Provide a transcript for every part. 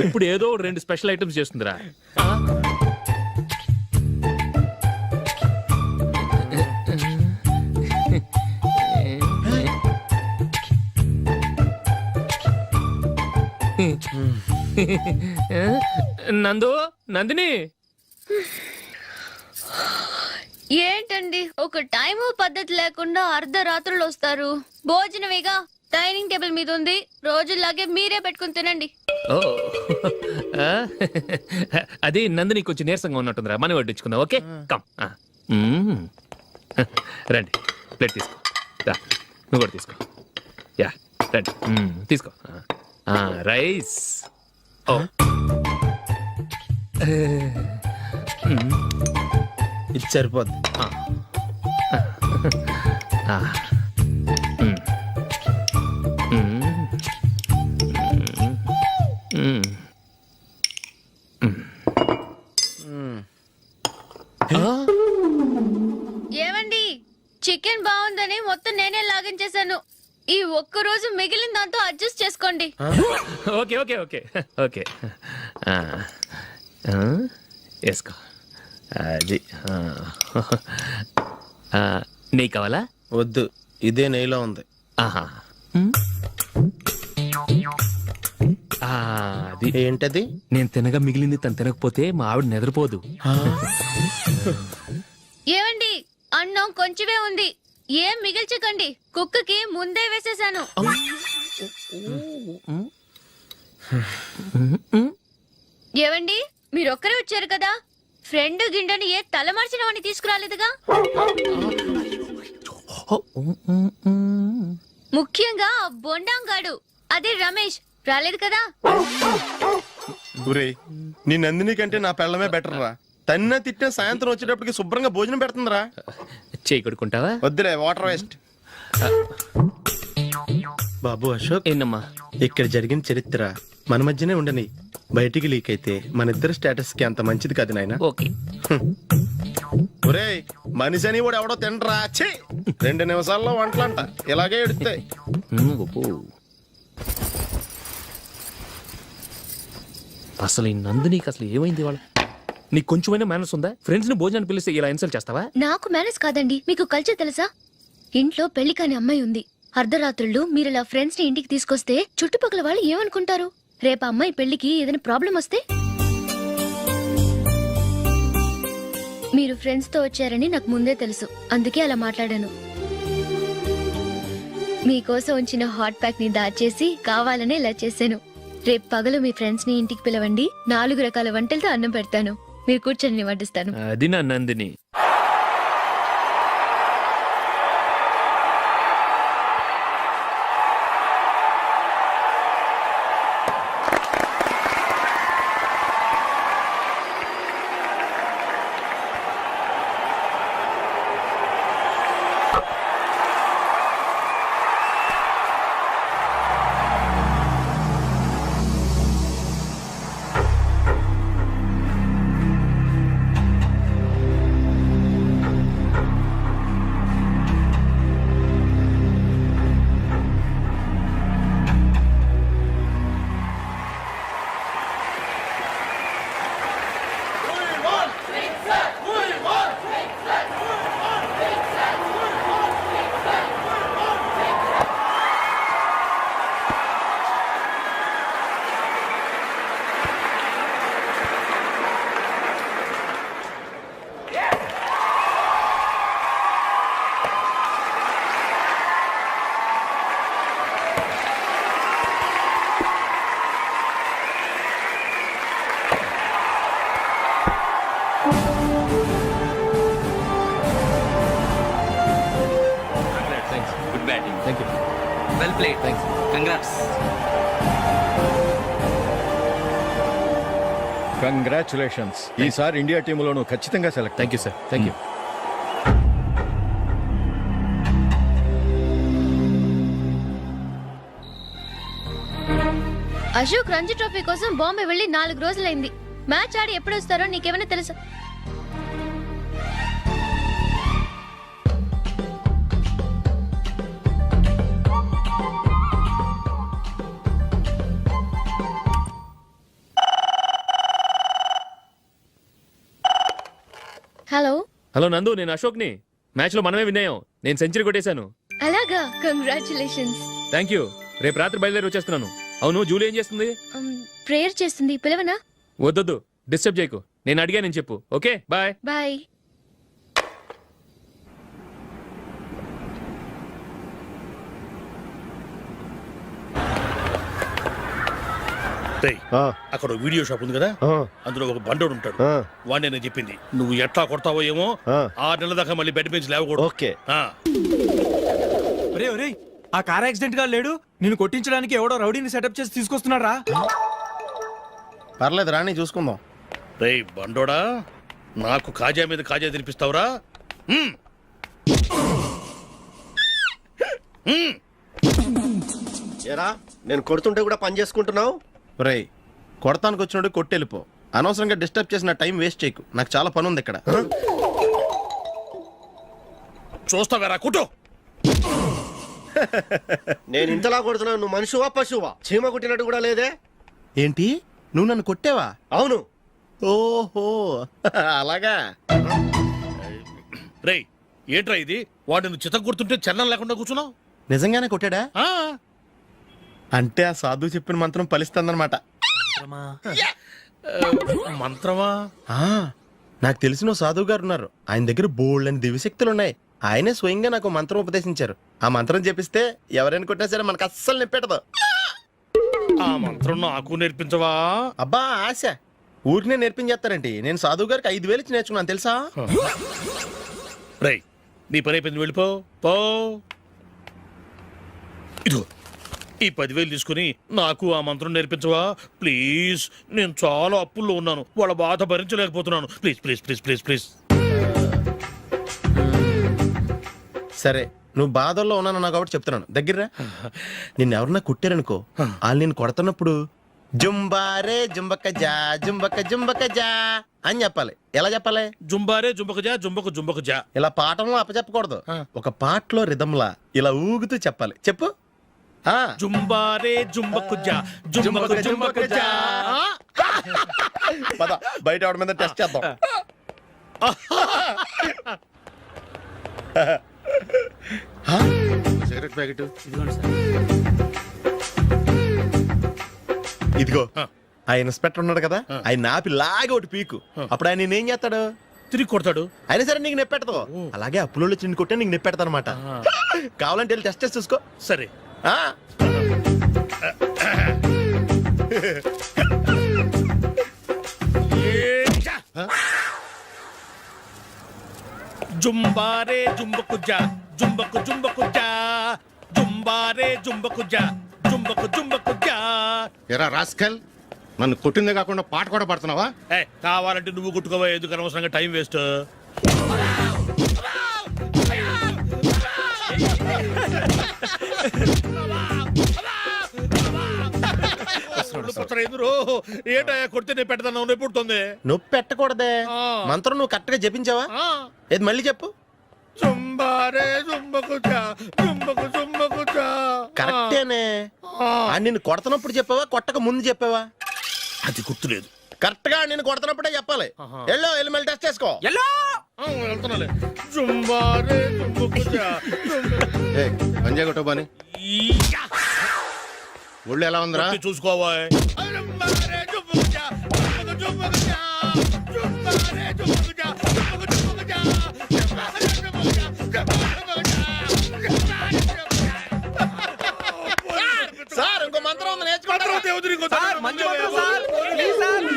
ఇప్పుడు ఏదో 2 special items చేస్తుందిరా. Nandini ఏంటండి ఒక టైము పద్ధతి లేకుండా అర్ధరాత్రులు వస్తారు. భోజనమేగా డైనింగ్ టేబుల్ మీద ఉంది, రోజుల్లాగే మీరే పెట్టుకుని తినండి. ఓ అది నందిని కొంచెం నీరసంగా ఉన్నట్టుందిరా, మనం వడ్డించుకుందాం. Okay come. రండి, ప్లేట్ తీసుకో. నువ్వు కూడా తీసుకో. యా రండి, తీసుకో. రైస్. ఓ ఇది సరిపోద్ది. ఏమండి, చికెన్ బాగుందని మొత్తం నేనే లాగించేశాను. ఈ ఒక్క రోజు మిగిలిన దాంతో అడ్జస్ట్ చేసుకోండి. ఓకే ఓకే ఓకే ఓకే వేసుకో. అది నెయ్యి కావాలా? వద్దు, ఇదే నెయ్యిలో ఉంది. ఆహా, అది ఏంటది? నేను తినగా మిగిలింది తను తినకపోతే మా ఆవిడ నిద్రపోదు. ఏమండి, అన్నం కొంచెమే ఉంది, ఏం మిగిల్చకండి. కుక్కకి ముందే వేసేసాను. ఏవండి, మీరొక్కరే వచ్చారు కదా, ఫ్రెండ్ గిండెని ఏ తలమార్చిన వాడిని తీసుకురాలేదుగా. ముఖ్యంగా బొండాంగాడు, అదే రమేష్ రాలేదు కదా. ఒరేయ్, నీ నందిని కంటే నా పెళ్ళమే బెటర్ రా. తన్న తిట్టిన సాయంత్రం వచ్చేటప్పటికి శుభ్రంగా భోజనం పెడుతుందిరా. చేయి కొడుకుంటావా? వద్దులే, వాటర్ వేస్ట్. బాబు అశోక్, ఏంటమ్మా? ఇక్కడ జరిగిన చరిత్ర మన మధ్యనే ఉండని, బయటికి లీక్ అయితే మన ఇద్దరు స్టేటస్ కి అంత మంచిది కాదు నాయన. ఓకే. ఒరేయ్, మనిషి అని కూడా ఎవడో తినరా. 2 నిమిషాల్లో వంటలంట ఇలాగే ఎడుతాయి. అసలు ఈ నందినికి అసలు ఏమైంది? వాళ్ళ నీకు కొంచెమైనా మేనస్ ఉందా? ఫ్రెండ్స్ ని భోజనాన్ని పిలిస్తే ఇలా ఇన్సల్ట్ చేస్తావా? నాకు మేనేజ్ కాదండి, మీకు కల్చర్ తెలుసా? ఇంట్లో పెళ్లి కాని అమ్మాయి ఉంది. అర్ధరాత్రుళ్ళు మీరు ఇలా ఫ్రెండ్స్ ని ఇంటికి తీసుకొస్తే చుట్టుపక్కల వాళ్ళు ఏమనుకుంటారు? రేపు అమ్మాయి పెళ్లికి ఏదైనా ప్రాబ్లం వస్తే? మీరు ఫ్రెండ్స్ తో వచ్చారని నాకు ముందే తెలుసు, అందుకే అలా మాట్లాడాను. మీకోసం ఉంచిన హాట్ ప్యాక్ ని దాచేసి కావాలనే ఇలా చేశాను. రేపు పగలు మీ ఫ్రెండ్స్ ని ఇంటికి పిలవండి, 4 రకాల వంటలతో అన్నం పెడతాను. మీరు కూర్చొని వడ్డిస్తాను. అది నా Nandini. Well played. Thanks. Congrats. Congratulations. ఈసారి ఇండియా టీంలోనూ ఖచ్చితంగా select. Thank you sir. Thank you. Ashok Ranji trophy కోసం బాంబే వెళ్లి 4 రోజులైంది. మ్యాచ్ ఆడి ఎప్పుడు వస్తారో నీకేమైనా తెలుసా? హలో నందు, నేను అశోక్ని. మ్యాచ్ లో మనమే విన్నాయం. నేను సెంచరీ కొట్టేశాను. అలాగా, కంగ్రాచులేషన్స్. Thank you. రేపు రాత్రి బయలుదేరి వచ్చేస్తున్నాను. అవును, జూలీ ఏం చేస్తుంది? ప్రేయర్ చేస్తుంది, పిలవనా? వద్దొద్దు, డిస్టర్బ్ చేయకు. నేను అడిగానని చెప్పు. Okay, bye. బాయ్. రేయ్, అక్కడ ఒక వీడియో షాప్ ఉంది కదా, అందులో ఒక బండోడు ఉంటాడు. వాడిని నేను చెప్పింది నువ్వు ఎట్లా కొడతావో ఏమో. 6 నెలల దాకా మళ్ళీ బెడ్ బెంచ్ లేవకూడదు. ఓకే. ఒరే ఒరే, ఆ కార్ యాక్సిడెంట్ గా లేడు, నిన్ను కొట్టించడానికి ఎవడో రౌడీని సెటప్ చేసి తీసుకొస్తున్నారా? పర్లేదు రాని, చూసుకుందాం. రేయ్ బండోడా, నాకు కాజా మీద కాజా తినిపిస్తావురా? ఏరా నేను కొడుతుంటే కూడా పని చేసుకుంటున్నావు? రేయ్, కొడతానికి వచ్చినట్టు కొట్టెళ్ళిపో. అనవసరంగా డిస్టర్బ్ చేసిన టైం వేస్ట్ చేయకు. నాకు చాలా పని ఉంది ఇక్కడ. చూస్తావేరా కుటో. నేను ఇంతలా కొడుతున్నావు, నువ్వు మనుషువా పశువా? చీమ కుట్టినట్టు కూడా లేదే. ఏంటి, నువ్వు నన్ను కొట్టావా? అవును. ఓహో అలాగా. రేయ్ ఏంట్రా ఇది? వాడు నువ్వు చిత్త గుర్తుంటే చలనం లేకుండా కూర్చున్నావు. నిజంగానే కొట్టాడా? ఆ, అంటే ఆ సాధువు చెప్పిన మంత్రం ఫలిస్తుందన్నమాట. మంత్రమా? నాకు తెలిసిన ఓ సాధువు గారు ఉన్నారు. ఆయన దగ్గర బోల్డ్ అని దివ్యశక్తులు ఉన్నాయి. ఆయనే స్వయంగా నాకు మంత్రం ఉపదేశించారు. ఆ మంత్రం చెప్పిస్తే ఎవరైనా కొట్టినా సరే మనకు అస్సలు నిప్పెట్టదు. ఆ మంత్రం నాకు నేర్పించవా? అబ్బా ఆశ, ఊరినే నేర్పించేస్తారండి. నేను సాధువు గారికి 5,000 ఇచ్చి నేర్చుకున్నాను తెలుసా? రేయ్ నీ పని అయిపోయింది, వెళ్ళిపో పో. ఇదిగో ఈ 10,000 తీసుకుని నాకు ఆ మంత్రం నేర్పించవా ప్లీజ్? నేను చాలా అప్పుల్లో ఉన్నాను, వాళ్ళ బాధ భరించలేకపోతున్నాను. Please please please please please. సరే, నువ్వు బాధల్లో ఉన్నాను నాకు కాబట్టి చెప్తున్నాను. దగ్గర నిన్ను ఎవరన్నా కుట్టారనుకో, వాళ్ళు నేను కొడుతున్నప్పుడు జుంబారే జుంబక జా జుంబక జుంబక జా అని చెప్పాలి. ఎలా చెప్పాలి? జుంబారే జుంబకు జా జుంబకు జుంబకు జా. ఇలా పాఠంలో అప్పచెప్పకూడదు. ఒక పాటలో రిధంలా ఇలా ఊగుతూ చెప్పాలి. చెప్పు. జుంబారే జుంబకు జా జుంబకు జుంబకు జా. పద బయట ఆవిడ మీద టెస్ట్ చేద్దాం. సిగరెట్ ప్యాకెట్ ఇదిగో, ఆ ఇన్స్పెక్టర్ ఉన్నాడు కదా, ఆయన ఆపి లాగే ఒకటి పీకు. అప్పుడు ఆయన నేనేం చేస్తాడు? తిరిగి కొడతాడు. అయినా సరే నీకు నెప్పెడతావు. అలాగే అప్పులో చిన్న కొట్టే నీకు నెప్పెడతా అనమాట. కావాలంటే వెళ్ళి టెస్ట్ చేసి చూసుకో. సరే. జుంబారే జుంబకు జా జుంబకు జుంబకు జా జుంబారే జుంబకు జా జుంబకు జుంబకు జా. ఎరా రాస్కల్, నన్ను కొట్టిందే కాకుండా పాట కూడా పడుతున్నావా? కావాలంటే నువ్వు కొట్టుకోవా, ఎందుకు అనవసరంగా టైం వేస్ట్. ఏంటయ్యా కొడితే నేను పెడతాను, నొప్పి పుడుతుంది. నొప్పి పెట్టకూడదే. మంత్రం నువ్వు కరెక్ట్ గా జపించావా? ఏది మళ్ళీ చెప్పు. జుంబారే జుంబకు జా జుంబకు జుంబకు జా. కరెక్టేనే. నిన్ను కొడుతున్నప్పుడు చెప్పావా, కొట్టక ముందు చెప్పావా? అది గుర్తులేదు. కరెక్ట్ గా నేను కొడుతున్నప్పుడే చెప్పాలి. వెళ్ళి మళ్ళీ టెస్ట్ చేసుకో. వెళ్తున్నాలే. జుంబారే జుంబకు జా పంజా కొట్టబాని ఒళ్ళు ఎలా ఉందిరా? చూసుకోవా. జుంబారే జుంబకు జా జుంబకు జుంబకు జా జుంబారే జుంబకు జా జుంబకు జుంబకు జా జుంబారే జుంబకు జా జుంబకు జుంబకు జా. సార్ ఇంకో మంత్రం ఉంది, నేర్చుకుంటారా? మంచి మంత్రం సార్, ప్లీజ్ సార్.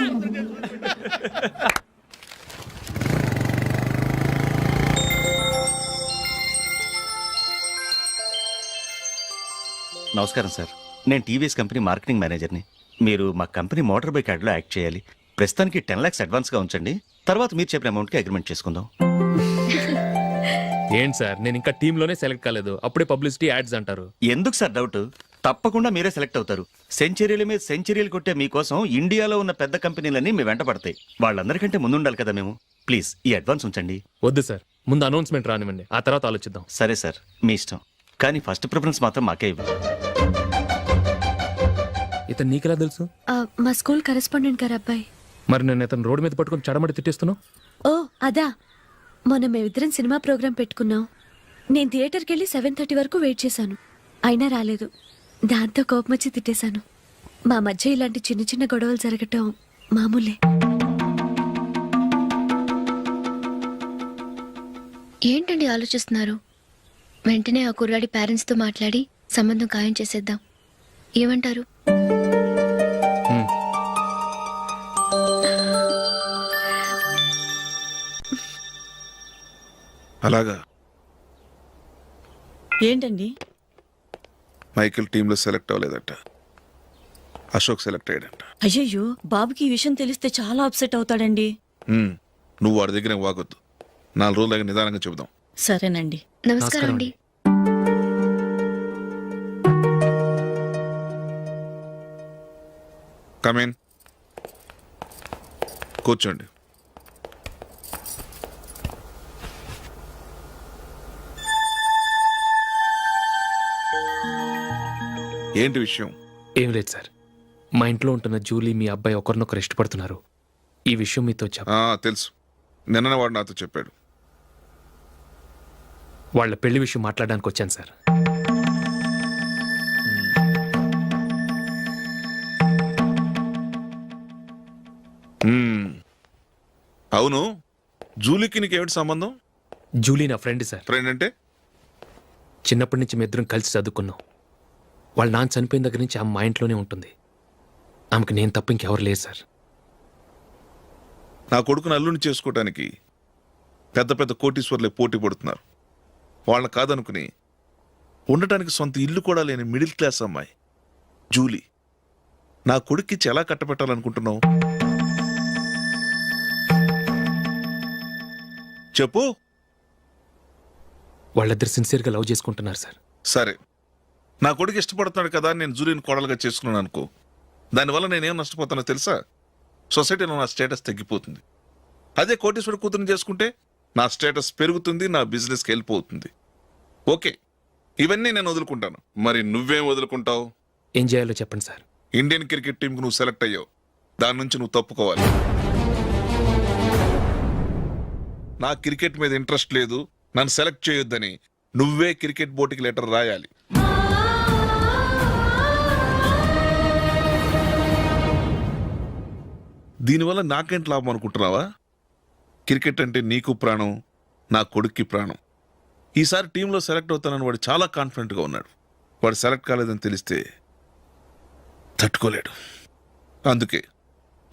నమస్కారం సార్, నేను టీవీఎస్ కంపెనీ మార్కెటింగ్ మేనేజర్ని. మీరు మా కంపెనీ మోటార్ బైక్ యాడ్లో యాక్ట్ చేయాలి. ప్రస్తుతానికి 10 lakhs అడ్వాన్స్గా ఉంచండి, తర్వాత మీరు చెప్పిన అమౌంట్కి అగ్రిమెంట్ చేసుకుందాం. ఏంటి సార్, నేను ఇంకా టీంలోనే సెలెక్ట్ కాలేదు, అప్పుడే పబ్లిసిటీ యాడ్స్ అంటారు. ఎందుకు సార్ డౌట్? తప్పకుండా మీరే సెలెక్ట్ అవుతారు. సెంచరీల మీద సెంచరీలు కొట్టే మీకోసం ఇండియాలో ఉన్న పెద్ద కంపెనీలన్నీ మీ వెంట పడతాయి. వాళ్ళందరికంటే ముందుండాలి కదా మేము. ప్లీజ్ ఈ అడ్వాన్స్ ఉంచండి. వద్దు సార్, ముందు అనౌన్స్మెంట్ రానివ్వండి, ఆ తర్వాత ఆలోచిద్దాం. సరే సార్, మీ ఇష్టం, కానీ ఫస్ట్ ప్రిఫరెన్స్ మాత్రం మాకే ఇవ్వండి. ఇతను నీకెలా తెలుసు? మా స్కూల్ కరెస్పాండెంట్ గారు అబ్బాయి. మరి నేను ఇతను రోడ్డు మీద పట్టుకొని చడమడి తిట్టేస్తున్నావు. ఓ అదా, మొన్న మేమిద్దరం సినిమా ప్రోగ్రాం పెట్టుకున్నాం. నేను థియేటర్కి వెళ్ళి 7:30 వరకు వెయిట్ చేశాను, అయినా రాలేదు. దాంతో కోపం వచ్చి తిట్టేశాను. మా మధ్య ఇలాంటి చిన్న చిన్న గొడవలు జరగటం మామూలే. ఏంటండి ఆలోచిస్తున్నారు? వెంటనే ఆ కుర్రాడి పేరెంట్స్తో మాట్లాడి సంబంధం ఖాయం చేసేద్దాం. ఏమంటారు? అలాగా ఏంటండి? మైకిల్ టీంలో సెలెక్ట్ అవ్వలేదట, అశోక్ సెలెక్ట్ అయ్యాడంట. అయ్యయ్యో, బాబుకి ఈ విషయం తెలిస్తే చాలా అప్సెట్ అవుతాడండి. నువ్వు వాడి దగ్గర వాగొద్దు, 4 రోజుల దగ్గర నిదానంగా చెబుదాం. సరేనండి. నమస్కారం అండి. కమేన్, కూర్చోండి. ఏంటి విషయం? ఏం లేదు సార్, మా ఇంట్లో ఉంటున్న జూలీ మీ అబ్బాయి ఒకరినొకరు ఇష్టపడుతున్నారు. ఈ విషయం మీతో తెలుసు, నిన్న వాడు నాతో చెప్పాడు. వాళ్ళ పెళ్లి విషయం మాట్లాడడానికి వచ్చాను సార్. అవును, జూలీకి నీకేమిటి సంబంధం? జూలీ నా ఫ్రెండ్ సార్. ఫ్రెండ్ అంటే? చిన్నప్పటి నుంచి మీ ఇద్దరం కలిసి చదువుకున్నాం. వాళ్ళ నాన్న చనిపోయిన దగ్గర నుంచి ఆమె మా ఇంట్లోనే ఉంటుంది. ఆమెకు నేను తప్ప ఇంకెవరు లేదు సార్. నా కొడుకును అల్లుని చేసుకోవటానికి పెద్ద పెద్ద కోటీశ్వర్లే పోటీ పడుతున్నారు. వాళ్ళని కాదనుకుని ఉండటానికి సొంత ఇల్లు కూడా లేని మిడిల్ క్లాస్ అమ్మాయి జూలీ నా కొడుక్కిచ్చి ఎలా కట్టబెట్టాలనుకుంటున్నావు? చెప్పు. వాళ్ళిద్దరు సిన్సియర్గా లవ్ చేసుకుంటున్నారు సార్. సరే, నా కొడుకు ఇష్టపడుతున్నాడు కదా అని నేను జూలీని కోడలుగా చేసుకున్నాను అనుకో, దానివల్ల నేనేం నష్టపోతానో తెలుసా? సొసైటీలో నా స్టేటస్ తగ్గిపోతుంది. అదే కోటీశ్వరుడు కూతురుని చేసుకుంటే నా స్టేటస్ పెరుగుతుంది, నా బిజినెస్కి వెళ్ళిపోతుంది. ఓకే, ఇవన్నీ నేను వదులుకుంటాను. మరి నువ్వేం వదులుకుంటావు? ఏం చేయాలో చెప్పండి సార్. ఇండియన్ క్రికెట్ టీంకి నువ్వు సెలెక్ట్ అయ్యావు, దాని నుంచి నువ్వు తప్పుకోవాలి. నా క్రికెట్ మీద ఇంట్రెస్ట్ లేదు, నన్ను సెలెక్ట్ చేయొద్దని నువ్వే క్రికెట్ బోర్డుకి లెటర్ రాయాలి. దీనివల్ల నాకేంటి లాభం అనుకుంటున్నావా? క్రికెట్ అంటే నీకు ప్రాణం, నా కొడుక్కి ప్రాణం. ఈసారి టీంలో సెలెక్ట్ అవుతానని వాడు చాలా కాన్ఫిడెంట్గా ఉన్నాడు. వాడు సెలెక్ట్ కాలేదని తెలిస్తే తట్టుకోలేడు. అందుకే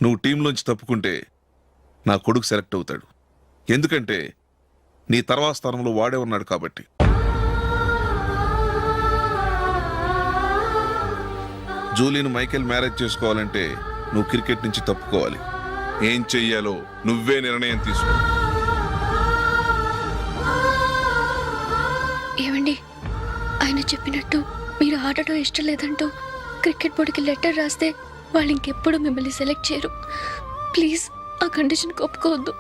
నువ్వు టీంలోంచి తప్పుకుంటే నా కొడుకు సెలెక్ట్ అవుతాడు. ఎందుకంటే నీ తర్వాత స్థానంలో వాడే ఉన్నాడు కాబట్టి. జూలీని మైకేల్ మ్యారేజ్ చేసుకోవాలంటే నువ్వు క్రికెట్ నుంచి తప్పుకోవాలి. ఏం చెయ్యాలో నువ్వే నిర్ణయం తీసుకో. ఏమండి, ఆయన చెప్పినట్టు మీరు ఆడటం ఇష్టం లేదంటూ క్రికెట్ బోర్డుకి లెటర్ రాస్తే వాళ్ళు ఇంకెప్పుడు మిమ్మల్ని సెలెక్ట్ చేయరు. ప్లీజ్ ఆ కండిషన్కి ఒప్పుకోవద్దు.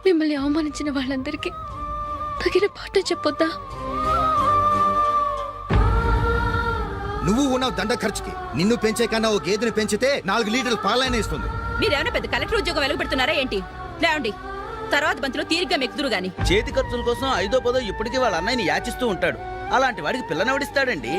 మిమ్మల్ని అవమానించిన వాళ్ళందరికీ తగిన పాఠం చెప్పొద్దా? నువ్వు ఉన్నావు దండ ఖర్చుకి. నిన్ను పెంచే కన్నా ఓ గేదెని పెంచితే 4 లీటర్ల పాలైనా ఇస్తుంది. మీరేమైనా పెద్ద కలెక్టర్ ఉద్యోగం వెలుగుపెడుతున్నారా ఏంటి? లేవండి, తర్వాత బంతిలో తీరిగ్గా మెక్కుదురు గాని. చేతి ఖర్చుల కోసం 5ో 10ో ఇప్పటికీ వాళ్ళ అన్నయ్యని యాచిస్తూ ఉంటాడు. అలాంటి వాడికి పిల్లనెవడిస్తాడండి?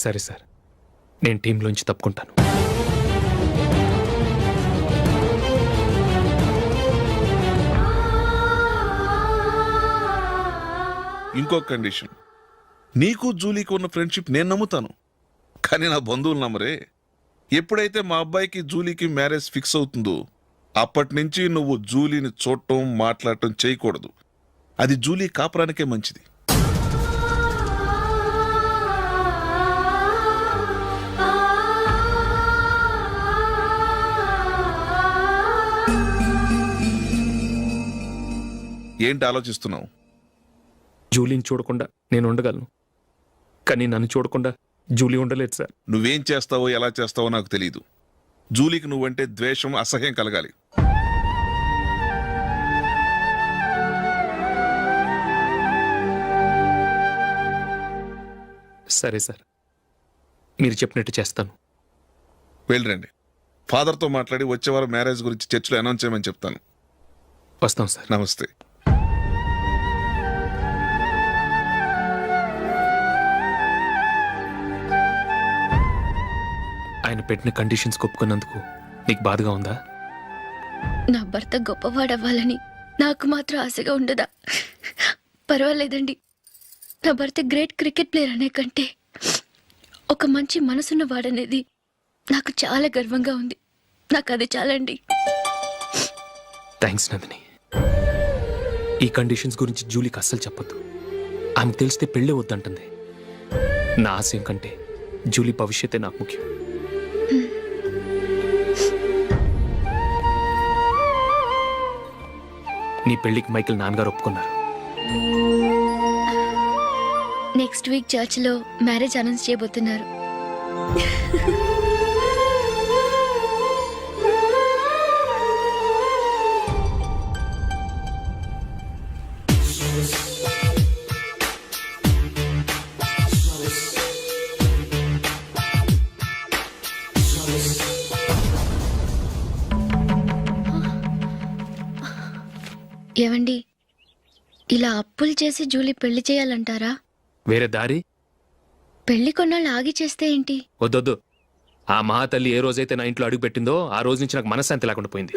సరే సార్, నేను టీంలోంచి తప్పుకుంటాను. ఇంకో కండిషన్, నీకు జూలీకి ఉన్న ఫ్రెండ్షిప్ నేను నమ్ముతాను, కానీ నా బంధువులు నమ్మరే. ఎప్పుడైతే మా అబ్బాయికి జూలీకి మ్యారేజ్ ఫిక్స్ అవుతుందో అప్పటి నుంచి నువ్వు జూలీని చూడటం మాట్లాడటం చేయకూడదు. అది జూలీ కాపురానికే మంచిది. ఏంటి ఆలోచిస్తున్నావు? జూలీని చూడకుండా నేను ఉండగలను, కానీ నన్ను చూడకుండా జూలీ ఉండలేదు సార్. నువ్వేం చేస్తావో ఎలా చేస్తావో నాకు తెలీదు, జూలీకి నువ్వంటే ద్వేషం, అసహ్యం కలగాలి. సరే సార్, మీరు చెప్పినట్టు చేస్తాను. వెళ్ళరండి. ఫాదర్తో మాట్లాడి వచ్చే వారం మ్యారేజ్ గురించి చర్చిలో అనౌన్స్ చేయమని చెప్తాను. వస్తాం సార్. నమస్తే. ఆయన పెట్టిన కండిషన్స్ ఒప్పుకున్నందుకు నీకు బాధగా ఉందా? నా భర్త గొప్పవాడవ్వాలని నాకు మాత్రం ఆశగా ఉండదా? పర్వాలేదండి. నా భర్త గ్రేట్ క్రికెట్ ప్లేయర్ అనే కంటే ఒక మంచి మనసున్న వాడనేది నాకు చాలా గర్వంగా ఉంది. నాకు అది చాలండి. థ్యాంక్స్ నందిని. ఈ కండిషన్స్ గురించి జూలీకి అస్సలు చెప్పొద్దు. ఆమెకు తెలిస్తే పెళ్ళే వద్దంటుంది. నా ఆశయం కంటే జూలీ భవిష్యత్తే నాకు ముఖ్యం. నీ పెళ్లికి మైకిల్ నాన్నగారు ఒప్పుకున్నారు. నెక్స్ట్ వీక్ చర్చిలో మ్యారేజ్ అనౌన్స్ చేయబోతున్నారు. ఏవండి, ఇలా అప్పులు చేసి జూలీ పెళ్లి చేయాలంటారా? వేరే దారి? పెళ్లి కొన్నాళ్ళు ఆగి చేస్తే ఏంటి? వద్దొద్దు. ఆ మహాతల్లి ఏ రోజైతే నా ఇంట్లో అడుగు పెట్టిందో ఆ రోజు నుంచి నాకు మనశ్శాంతి లేకుండా పోయింది.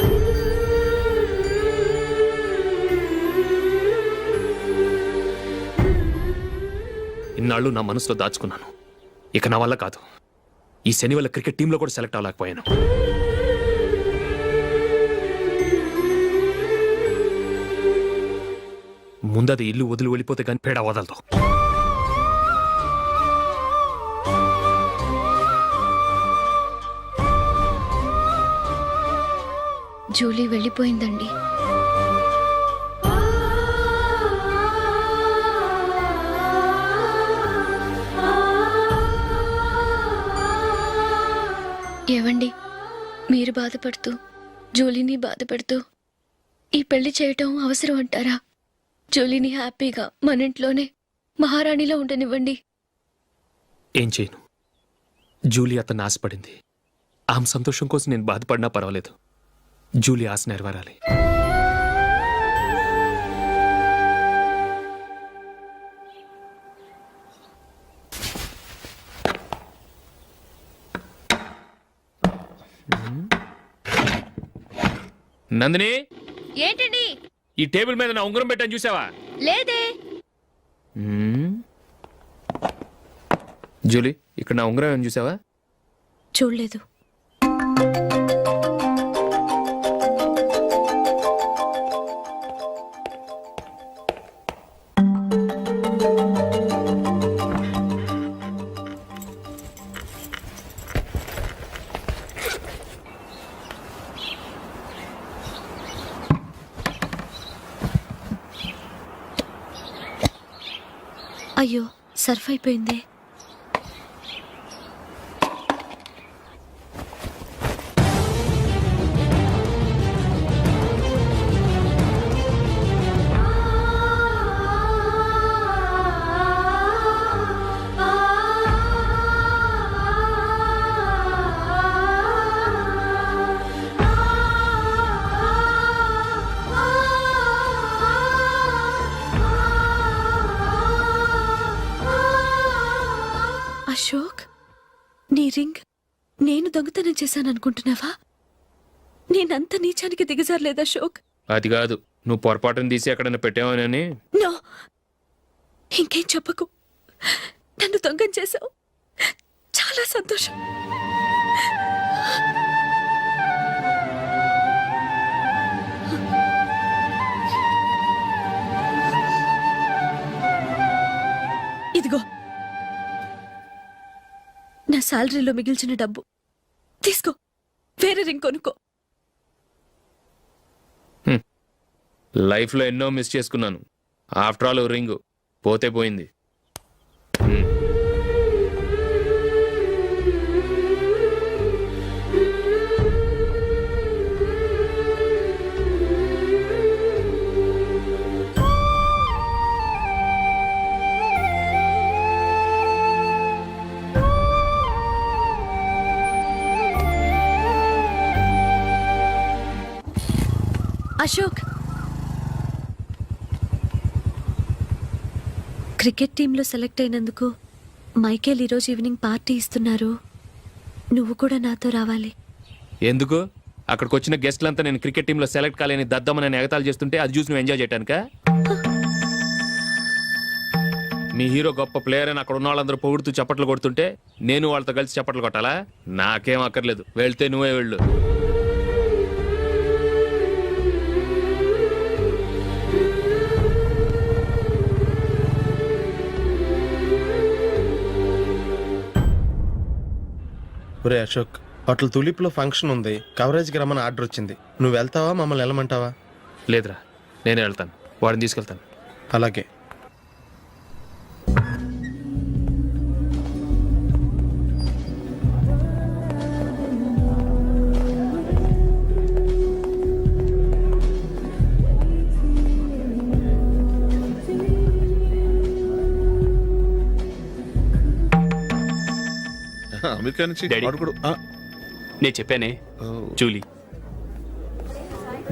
ఇన్నాళ్ళు నా మనసులో దాచుకున్నాను. ఇక నా వల్ల కాదు. ఈ శని వల్ల క్రికెట్ టీంలో కూడా సెలెక్ట్ అవ్వలేకపోయాను. ముందది ఇల్లు వదిలి వెళ్ళిపోతే కానీ పేడ వదలదు. జూలీ వెళ్ళిపోయిందండి. ఏవండి, మీరు బాధపడుతూ జూలీని బాధపెడుతూ ఈ పెళ్లి చేయటం అవసరం అంటారా? జూలీని హ్యాపీగా మన ఇంట్లోనే మహారాణిలో ఉండనివ్వండి. ఏం చేయను? జూలీ అతన్ని ఆశపడింది. ఆమె సంతోషం కోసం నేను బాధపడినా పర్వాలేదు. జూలీ ఆశ నెరవేరాలి. నందిని, ఏంటండి? ఈ టేబుల్ మీద నా ఉంగరం పెట్టని చూసావా? లేదే. జూలీ, ఇక్కడ నా ఉంగరం ఏమని చూసావా? చూడలేదు. అయ్యో, సర్ఫ్ అయిపోయిందే. అశోక్, నీ రింగ్ నేను దొంగతనం చేశాననుకుంటున్నావా? నేనంత నీచానికి దిగజారలేదు అశోక్. అది కాదు, నువ్వు పొరపాటును తీసి ఎక్కడన్నా పెట్టావని. నో, ఇంకేం చెప్పకు. నన్ను దొంగం చేశావు. చాలా సంతోషం. ఇదిగో నా శాలరీలో మిగిల్చిన డబ్బు తీసుకో. వేరే రింగ్ కొనుక్కో. లైఫ్లో ఎన్నో మిస్ చేసుకున్నాను. ఆఫ్టర్ ఆల్ రింగ్ పోతే పోయింది. అశోక్, క్రికెట్ టీంలో సెలెక్ట్ అయినందుకు మైకేల్ ఈరోజు ఈవినింగ్ పార్టీ ఇస్తున్నారు. నువ్వు కూడా నాతో రావాలి. ఎందుకు? అక్కడికి వచ్చిన గెస్ట్లంతా నేను క్రికెట్ టీంలో సెలెక్ట్ కాలేని దద్దమని ఎగతాలు చేస్తుంటే అది చూసి నువ్వు ఎంజాయ్ చేయటానికా? మీ హీరో గొప్ప ప్లేయర్ అని అక్కడ ఉన్న వాళ్ళందరూ పొగుడుతూ చప్పట్లు కొడుతుంటే నేను వాళ్ళతో కలిసి చప్పట్లు కొట్టాలా? నాకేం అక్కర్లేదు, వెళ్తే నువ్వే వెళ్ళు. ఒరే అశోక్, హోటల్ తులిప్లో ఫంక్షన్ ఉంది, కవరేజ్కి రమ్మని ఆర్డర్ వచ్చింది. నువ్వు వెళ్తావా, మమ్మల్ని వెళ్ళమంటావా? లేదురా, నేనే వెళ్తాను, వాడిని తీసుకెళ్తాను. అలాగే. అమెరికా నుంచి డాడీ. వాడు కూడా నేను చెప్పానే, Julie.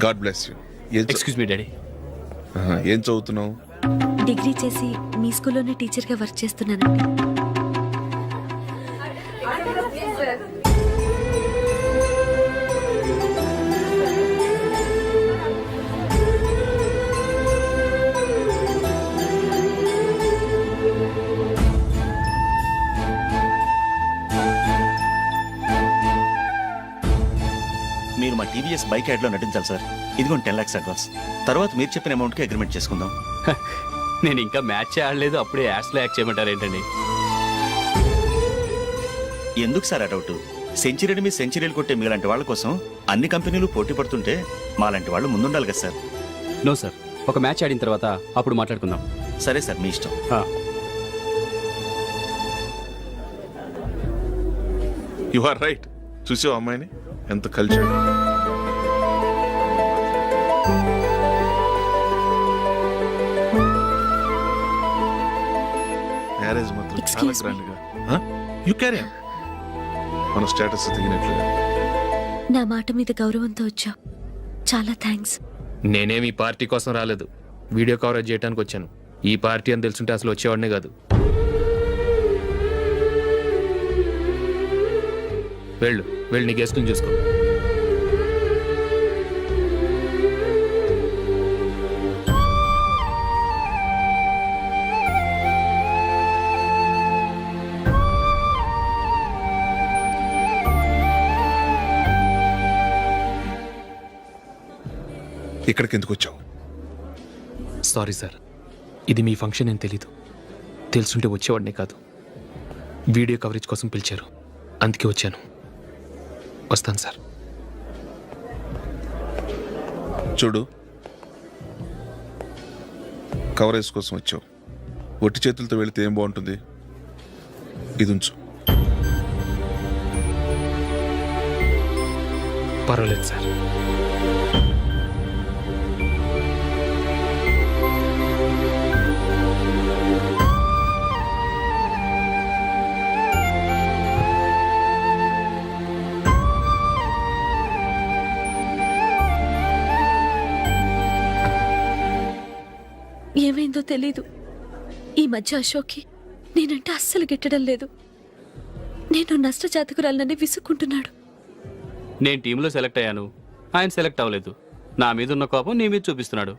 God bless you. Excuse me daddy. ఏం చదువుతున్నావు? డిగ్రీ చేసి మీ స్కూల్లోనే టీచర్గా వర్క్ చేస్తున్నానండి. మీరు మా టీవీఎస్ బైక్ యాడ్లో నటించాలి సార్. ఇదిగోండి 10 lakhs అడ్వాన్స్. తర్వాత మీరు చెప్పిన అమౌంట్కి అగ్రిమెంట్ చేసుకుందాం. నేను ఇంకా మ్యాచ్ ఆడలేదు, అప్పుడే యాడ్స్లో యాక్ట్ చేయమంటారు ఏంటండి? ఎందుకు సార్ ఆ డౌట్? సెంచరీని మీ సెంచరీలు కొట్టే మీలాంటి వాళ్ళ కోసం అన్ని కంపెనీలు పోటీ పడుతుంటే మాలాంటి వాళ్ళు ముందుండాలి కదా సార్. నో సార్, ఒక మ్యాచ్ ఆడిన తర్వాత అప్పుడు మాట్లాడుకుందాం. సరే సార్, మీ ఇష్టం. You are right. చూసావు అమ్మాయిని ఎంత కల్చర్. మ్యారేజ్ మాత్రం చాలా Excuse me. గ్రాండ్ గా. You carry on. మన స్టేటస్ తగినట్లుగా. నా మాట మీద గౌరవంతో వచ్చావు, చాలా థ్యాంక్స్. నేనేమి ఈ పార్టీ కోసం రాలేదు, వీడియో కవరేజ్ చేయడానికి వచ్చాను. ఈ పార్టీ అని తెలుసుంటే అసలు వచ్చేవాడినే కాదు. వెళ్ళు, వెళ్ళి నీ గెస్ట్ని చూసుకో. ఇక్కడికి ఎందుకు వచ్చావు? సారీ సార్, ఇది మీ ఫంక్షన్ అని తెలీదు. తెలుసుంటే వచ్చేవాడినే కాదు. వీడియో కవరేజ్ కోసం పిలిచారు, అందుకే వచ్చాను. వస్తాను సార్. చూడు, కవరేజ్ కోసం వచ్చావు. ఒట్టి చేతులతో వెళితే ఏం బాగుంటుంది? ఇది ఉంచు. పర్వాలేదు సార్. ఏమైందో తెలీదు, ఈ మధ్య అశోక్కి నేనంటే అస్సలు గిట్టడం లేదు. నేను నష్టజాతకురాలనని విసుక్కుంటున్నాడు. నేను టీంలో సెలెక్ట్ అయ్యాను, ఆయన సెలెక్ట్ అవ్వలేదు. నా మీద ఉన్న కోపం నీ మీద చూపిస్తున్నాడు.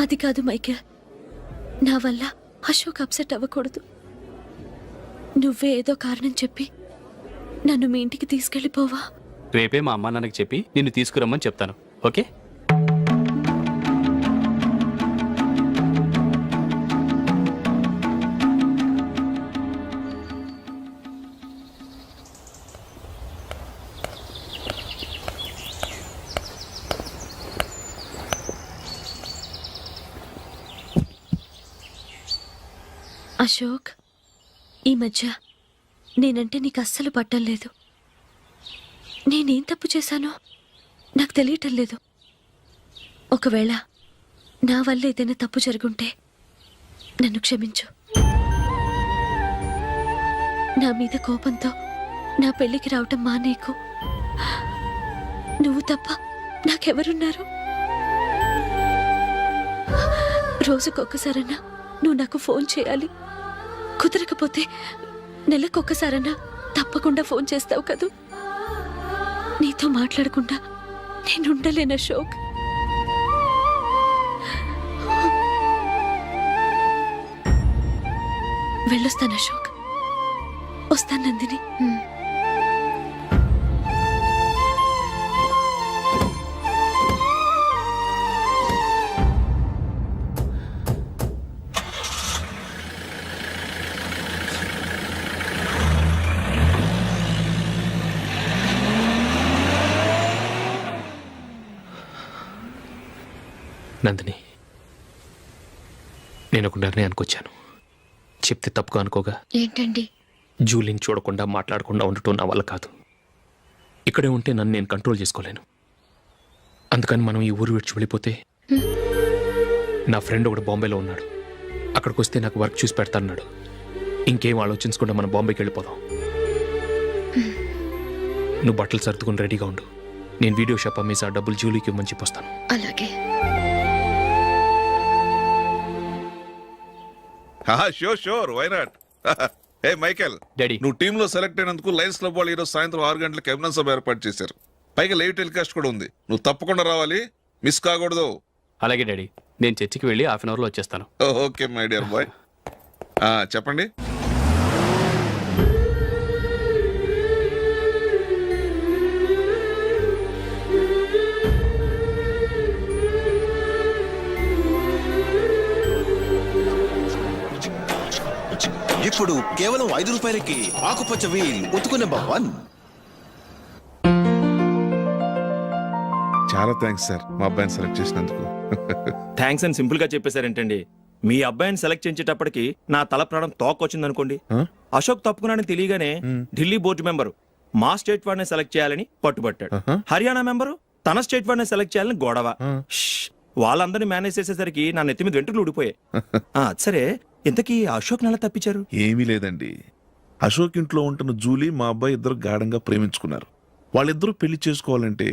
అది కాదు మైకేల్, నా వల్ల అశోక్ అప్సెట్ అవ్వకూడదు. నువ్వే ఏదో కారణం చెప్పి నన్ను మీ ఇంటికి తీసుకెళ్ళిపోవా? రేపే మా అమ్మ నాన్నకి చెప్పి నిన్ను తీసుకురమ్మని చెప్తాను, ఓకే? అశోక్, ఈ మధ్య నేనంటే నీకు అస్సలు పట్టం లేదు. నేనేం తప్పు చేశానో నాకు తెలియటం లేదు. ఒకవేళ నా వల్ల ఏదైనా తప్పు జరుగుంటే నన్ను క్షమించు. నా మీద కోపంతో నా పెళ్లికి రావటం మానేకు. నువ్వు తప్ప నాకెవరున్నారు? రోజుకొక్కసారన్నా నువ్వు నాకు ఫోన్ చేయాలి. కుదరకపోతే నెలకొక్కసారన్నా తప్పకుండా ఫోన్ చేస్తావు కదూ. నీతో మాట్లాడకుండా నేను ఉండలేను అశోక్. వెళ్ళొస్తాను అశోక్. వస్తాను నందిని. నందిని, నేను ఒక నిర్ణయానికి వచ్చాను. చెప్తే తప్పుగా అనుకోగా. ఏంటండి? జూలీని చూడకుండా మాట్లాడకుండా ఉండటం నా వల్ల కాదు. ఇక్కడే ఉంటే నన్ను నేను కంట్రోల్ చేసుకోలేను. అందుకని మనం ఈ ఊరు విడిచి వెళ్ళిపోతే, నా ఫ్రెండ్ ఒకడు బాంబేలో ఉన్నాడు. అక్కడికి వస్తే నాకు వర్క్ చూసి పెడతాన్నాడు. ఇంకేం ఆలోచించకుండా మనం బాంబేకి వెళ్ళిపోదాం. నువ్వు బట్టలు సర్దుకుని రెడీగా ఉండు. నేను వీడియో షాప్ అమ్మేసి ఆ డబ్బులు జూలీకి ఇవ్వమని చెప్పొస్తాను. అలాగే. Sure why not. Hey Michael, daddy. నువ్వు టీంలో సెలెక్ట్ అయినందుకు లయన్స్ క్లబ్ వాళ్ళు ఈరోజు సాయంత్రం 6 గంటలకు అభినందన సభ ఏర్పాటు చేశారు. పైగా లైవ్ టెలికాస్ట్ కూడా ఉంది. నువ్వు తప్పకుండా రావాలి, మిస్ కాకూడదు. అలాగే డాడీ, నేను చర్చికి వెళ్ళి హాఫ్ అన్ అవర్లో వచ్చేస్తాను. Okay my dear bye. చెప్పండి. ఇప్పుడు కేవలం 5 రూపాయలకి ఆకుపచ్చ వీల్ ఉతుకు నెంబర్ 1. చాలా థ్యాంక్స్ సార్, మా అబ్బాయిని సెలెక్ట్ చేసినందుకు. థ్యాంక్స్ అని సింపుల్ గా చెప్పేశారేంటండి. మీ అబ్బాయిని సెలెక్ట్ చేసేటప్పటికి నా తల ప్రాణం తోకొచ్చింది అనుకోండి. అశోక్ తప్పుకున్నాడని తెలియగానే ఢిల్లీ బోర్డు మెంబరు మా స్టేట్ వాడిని సెలెక్ట్ చేయాలని పట్టుబట్టాడు. హర్యానా మెంబరు తన స్టేట్ వాడిని సెలెక్ట్ చేయాలని గొడవ. వాళ్ళందరినీ మేనేజ్ చేసేసరికి నా నెత్తి మీద వెంట్రుకలు ఊడిపోయాయి. సరే, ఇంతకీ అశోక్ నెల తప్పించారు? ఏమీ లేదండి. అశోక్ ఇంట్లో ఉంటున్న జూలీ మా అబ్బాయి ఇద్దరు గాఢంగా ప్రేమించుకున్నారు. వాళ్ళిద్దరూ పెళ్లి చేసుకోవాలంటే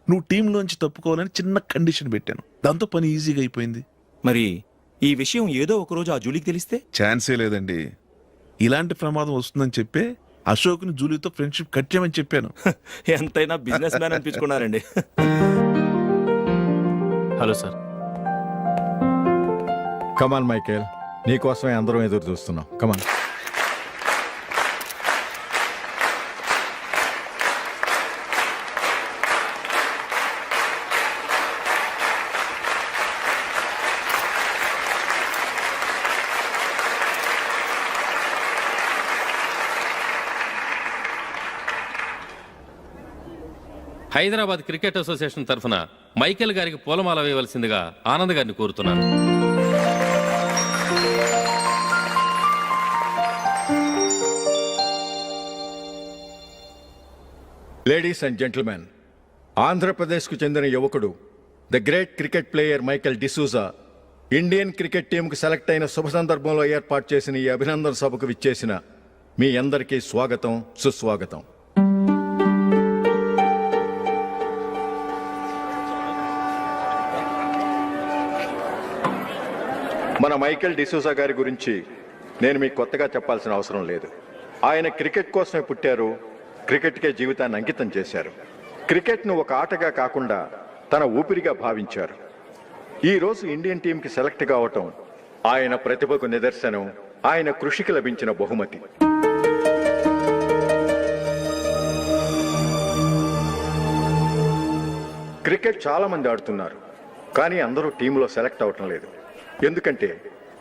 నువ్వు టీంలోంచి తప్పుకోవాలని చిన్న కండిషన్ పెట్టాను. దాంతో పని ఈజీగా అయిపోయింది. మరి ఈ విషయం ఏదో ఒక రోజు ఆ జూలీకి తెలిస్తే? ఛాన్సే లేదండి. ఇలాంటి ప్రమాదం వస్తుందని చెప్పే అశోక్ని జూలీతో ఫ్రెండ్షిప్ కట్ చేయమని చెప్పాను. ఎంతైనా బిజినెస్ మ్యాన్ అనిపించుకున్నారండి. Hello sir. కమాన్ మైకేల్, నీకోసమే అందరం ఎదురు చూస్తున్నాం. కమాన్. హైదరాబాద్ క్రికెట్ అసోసియేషన్ తరఫున మైకేల్ గారికి పూలమాల వేయవలసిందిగా ఆనంద్ గారిని కోరుతున్నాను. లేడీస్ అండ్ జెంటిల్మెన్, ఆంధ్రప్రదేశ్కు చెందిన యువకుడు the great cricket player Michael D'Souza Indian cricket టీంకు సెలెక్ట్ అయిన శుభ సందర్భంలో ఏర్పాటు చేసిన ఈ అభినందన సభకు విచ్చేసిన మీ అందరికీ స్వాగతం, సుస్వాగతం. మన మైకేల్ డిసూజా గారి గురించి నేను మీకు కొత్తగా చెప్పాల్సిన అవసరం లేదు. ఆయన క్రికెట్ కోసమే పుట్టారు, క్రికెట్కే జీవితాన్ని అంకితం చేశారు. క్రికెట్ను ఒక ఆటగా కాకుండా తన ఊపిరిగా భావించారు. ఈరోజు ఇండియన్ టీంకి సెలెక్ట్ కావటం ఆయన ప్రతిభకు నిదర్శనం, ఆయన కృషికి లభించిన బహుమతి. క్రికెట్ చాలా మంది ఆడుతున్నారు, కానీ అందరూ టీంలో సెలెక్ట్ అవటం లేదు. ఎందుకంటే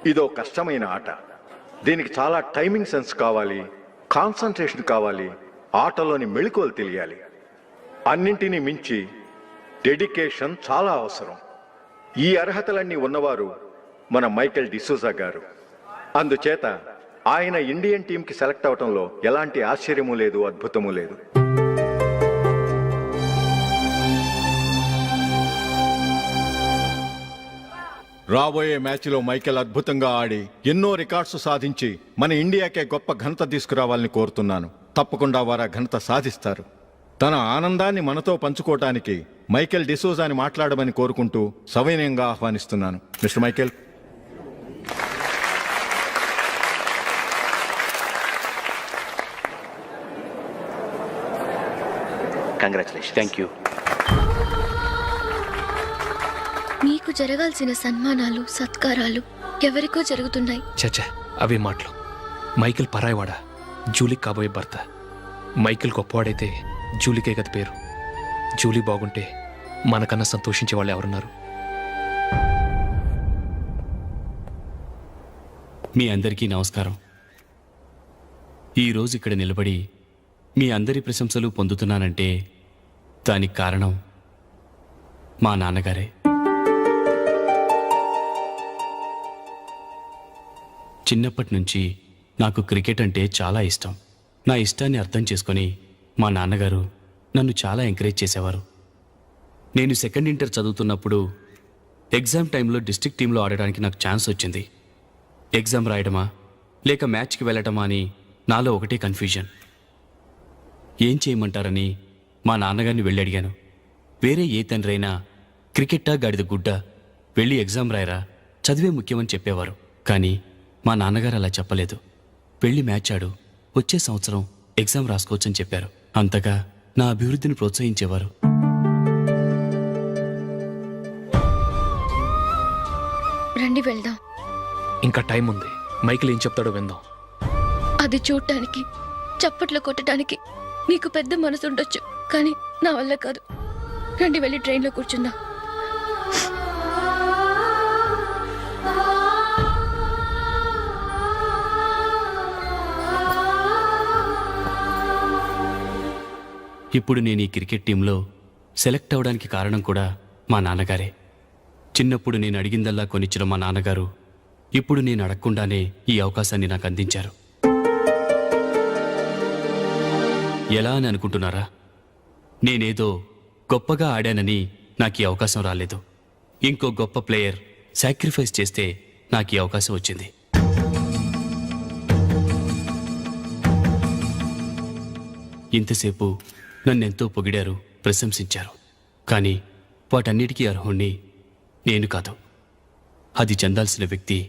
ఇదో కష్టమైన ఆట. దీనికి చాలా టైమింగ్ సెన్స్ కావాలి, కాన్సన్ట్రేషన్ కావాలి, ఆటలోని మెళకువలు తెలియాలి. అన్నింటినీ మించి డెడికేషన్ చాలా అవసరం. ఈ అర్హతలన్నీ ఉన్నవారు మన మైకేల్ డిసూజా గారు. అందుచేత ఆయన ఇండియన్ టీంకి సెలెక్ట్ అవటంలో ఎలాంటి ఆశ్చర్యమూ లేదు, అద్భుతమూ లేదు. రాబోయే మ్యాచ్లో మైకేల్ అద్భుతంగా ఆడి ఎన్నో రికార్డ్స్ సాధించి మన ఇండియాకే గొప్ప ఘనత తీసుకురావాలని కోరుతున్నాను. తప్పకుండా వారు ఆ ఘనత సాధిస్తారు. తన ఆనందాన్ని మనతో పంచుకోవటానికి మైకేల్ డిసూజాని మాట్లాడమని కోరుకుంటూ సవినయంగా ఆహ్వానిస్తున్నాను. Mister Michael. Congratulation. Thank you. మీకు జరగాల్సిన సన్మానాలు సత్కారాలు ఎవరికో జరుగుతున్నాయి. చచ్చా అవే మాటలు. మైకేల్ పరాయవాడా, జూలీకి కాబోయే భర్త. మైకేల్ గొప్పవాడైతే జూలీకే గది పేరు. జూలీ బాగుంటే మనకన్నా సంతోషించే వాళ్ళు ఎవరున్నారు? మీ అందరికీ నమస్కారం. ఈరోజు ఇక్కడ నిలబడి మీ అందరి ప్రశంసలు పొందుతున్నానంటే దానికి కారణం మా నాన్నగారే. చిన్నప్పటి నుంచి నాకు క్రికెట్ అంటే చాలా ఇష్టం. నా ఇష్టాన్ని అర్థం చేసుకొని మా నాన్నగారు నన్ను చాలా ఎంకరేజ్ చేసేవారు. నేను సెకండ్ ఇంటర్ చదువుతున్నప్పుడు ఎగ్జామ్ టైంలో డిస్ట్రిక్ట్ టీంలో ఆడడానికి నాకు ఛాన్స్ వచ్చింది. ఎగ్జామ్ రాయడమా లేక మ్యాచ్కి వెళ్ళటమా అని నాలో ఒకటే కన్ఫ్యూజన్. ఏం చేయమంటారని మా నాన్నగారిని వెళ్ళి అడిగాను. వేరే ఏ తండ్రైనా క్రికెట్టా గాడిద గుడ్డ, వెళ్ళి ఎగ్జామ్ రాయరా, చదివే ముఖ్యమని చెప్పేవారు. కానీ మా నాన్నగారు అలా చెప్పలేదు. వెళ్ళి మ్యాచ్ ఆడు, వచ్చే సంవత్సరం ఎగ్జామ్ రాసుకోవచ్చని చెప్పారు. అంతగా నా అభివృద్ధిని ప్రోత్సహించేవారు. రండి వెళ్దాం. ఇంకా టైం ఉంది. మైకేల్ ఏం చెప్తాడో విందాం. అది చూడటానికి చప్పట్లు కొట్టడానికి నీకు పెద్ద మనసు ఉండొచ్చు, కానీ నా వల్ల కాదు. రండి వెళ్ళి ట్రైన్లో కూర్చుందాం. ఇప్పుడు నేను ఈ క్రికెట్ టీంలో సెలెక్ట్ అవడానికి కారణం కూడా మా నాన్నగారే. చిన్నప్పుడు నేను అడిగిందల్లా కొనిచ్చిన మా నాన్నగారు ఇప్పుడు నేను అడగకుండానే ఈ అవకాశాన్ని నాకు అందించారు. ఎలా అని అనుకుంటున్నారా? నేనేదో గొప్పగా ఆడానని నాకు ఈ అవకాశం రాలేదు. ఇంకో గొప్ప ప్లేయర్ సాక్రిఫైస్ చేస్తే నాకు ఈ అవకాశం వచ్చింది. ఇంతసేపు నన్నెంతో పొగిడారు, ప్రశంసించారు. కానీ వాటన్నిటికీ అర్హుణ్ణి నేను కాదు. అది చెందాల్సిన వ్యక్తి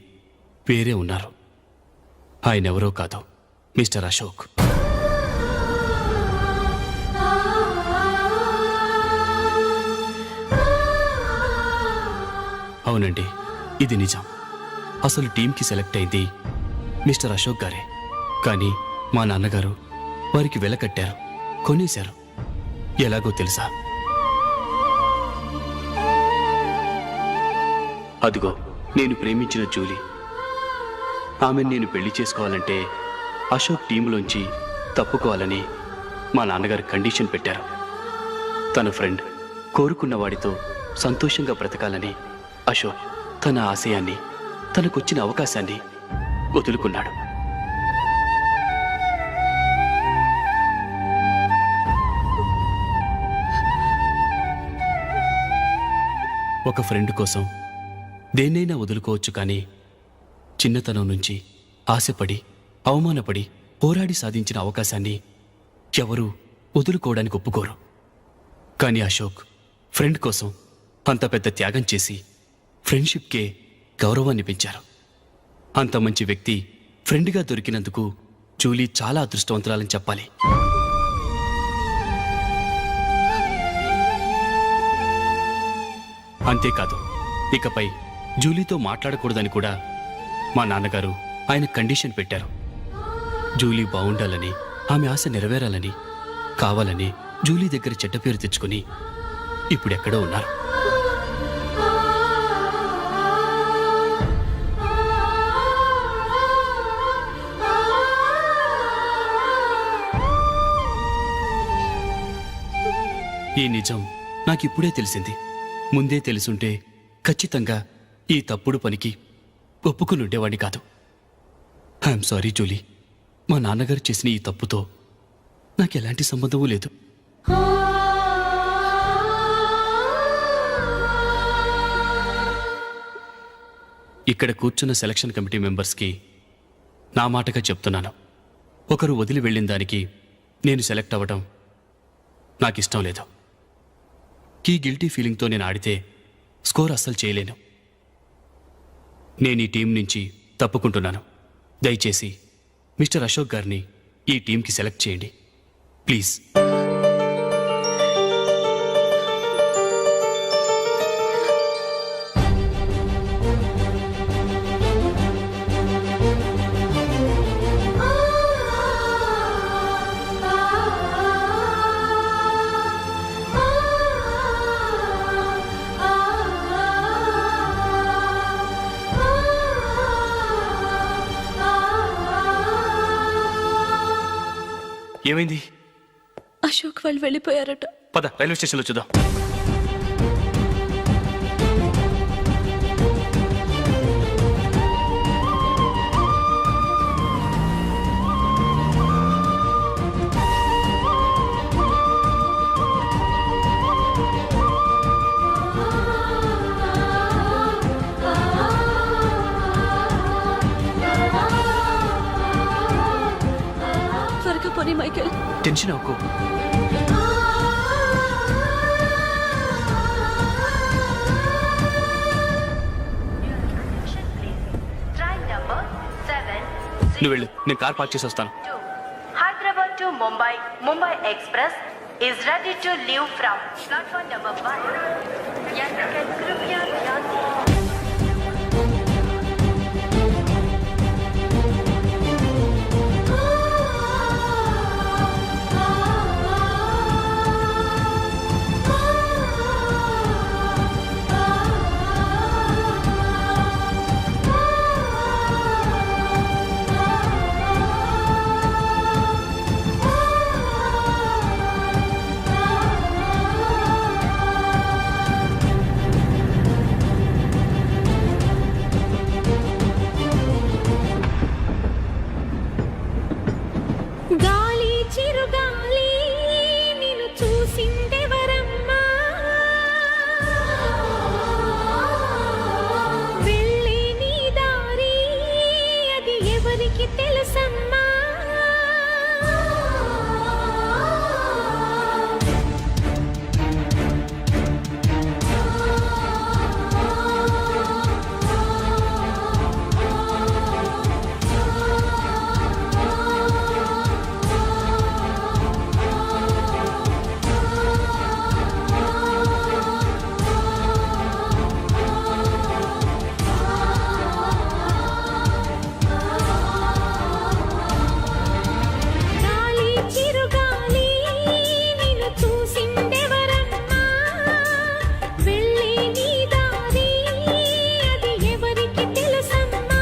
వేరే ఉన్నారు. ఆయనెవరో కాదు, మిస్టర్ అశోక్. అవునండి, ఇది నిజం. అసలు టీంకి సెలెక్ట్ అయింది మిస్టర్ అశోక్ గారే. కానీ మా నాన్నగారు వారికి వెల కట్టారు, కొనేశారు. ఎలాగో తెలుసా? అదిగో నేను ప్రేమించిన జూలీ. ఆమెను నేను పెళ్లి చేసుకోవాలంటే అశోక్ టీంలోంచి తప్పుకోవాలని మా నాన్నగారు కండిషన్ పెట్టారు. తన ఫ్రెండ్ కోరుకున్న వాడితో సంతోషంగా బ్రతకాలని అశోక్ తన ఆశయాన్ని, తనకొచ్చిన అవకాశాన్ని వదులుకున్నాడు. ఒక ఫ్రెండ్ కోసం దేన్నైనా వదులుకోవచ్చు, కానీ చిన్నతనం నుంచి ఆశపడి, అవమానపడి, పోరాడి సాధించిన అవకాశాన్ని ఎవరూ వదులుకోవడానికి ఒప్పుకోరు. కానీ అశోక్ ఫ్రెండ్ కోసం అంత పెద్ద త్యాగం చేసి ఫ్రెండ్షిప్కే గౌరవాన్ని పెంచారు. అంత మంచి వ్యక్తి ఫ్రెండ్గా దొరికినందుకు జూలీ చాలా అదృష్టవంతురాలని చెప్పాలి. అంతేకాదు, ఇకపై జూలీతో మాట్లాడకూడదని కూడా మా నాన్నగారు ఆయన కండిషన్ పెట్టారు. జూలీ బాగుండాలని, ఆమె ఆశ నెరవేరాలని, కావాలని జూలీ దగ్గర చెడ్డ పేరు తెచ్చుకుని ఇప్పుడెక్కడో ఉన్నారు. ఈ నిజం నాకిప్పుడే తెలిసింది. ముందే తెలుసుంటే ఖచ్చితంగా ఈ తప్పుడు పనికి ఒప్పుకుని ఉండేవాడిని కాదు. I'm sorry Julie. మా నాన్నగారు చేసిన ఈ తప్పుతో నాకెలాంటి సంబంధమూ లేదు. ఇక్కడ కూర్చున్న సెలక్షన్ కమిటీ మెంబర్స్కి నా మాటగా చెప్తున్నాను. ఒకరు వదిలి వెళ్ళిన దానికి నేను సెలెక్ట్ అవ్వడం నాకిష్టం లేదు. ఈ గిల్టీ ఫీలింగ్తో నేను ఆడితే స్కోర్ అస్సలు చేయలేను. నేను ఈ టీం నుంచి తప్పుకుంటున్నాను. దయచేసి మిస్టర్ అశోక్ గారిని ఈ టీంకి సెలెక్ట్ చేయండి ప్లీజ్. ఏమైంది? అశోక్ వాళ్ళు వెళ్ళిపోయారట. పద రైల్వే స్టేషన్లో చూద్దాం. త్వరగా పోనీ మైకేల్. టెన్షన్ అవ్వకు. నువ్వు వెళ్ళు, నేను కార్ పార్క్ చేసి వస్తాను. Hyderabad to Mumbai, Mumbai Express is ready to leave from platform number 1. यात्रिगण कृपया ध्यान दें. గాలి చిరుగాలి నిన్ను చూసిందెవరమ్మా, వెళ్ళే నీ దారి అది ఎవరికి తెలుసమ్మా. గాలి చిరుగాలి నిన్ను చూసిందెవరమ్మా, వెళ్ళే నీ దారి అది ఎవరికి తెలుసమ్మా.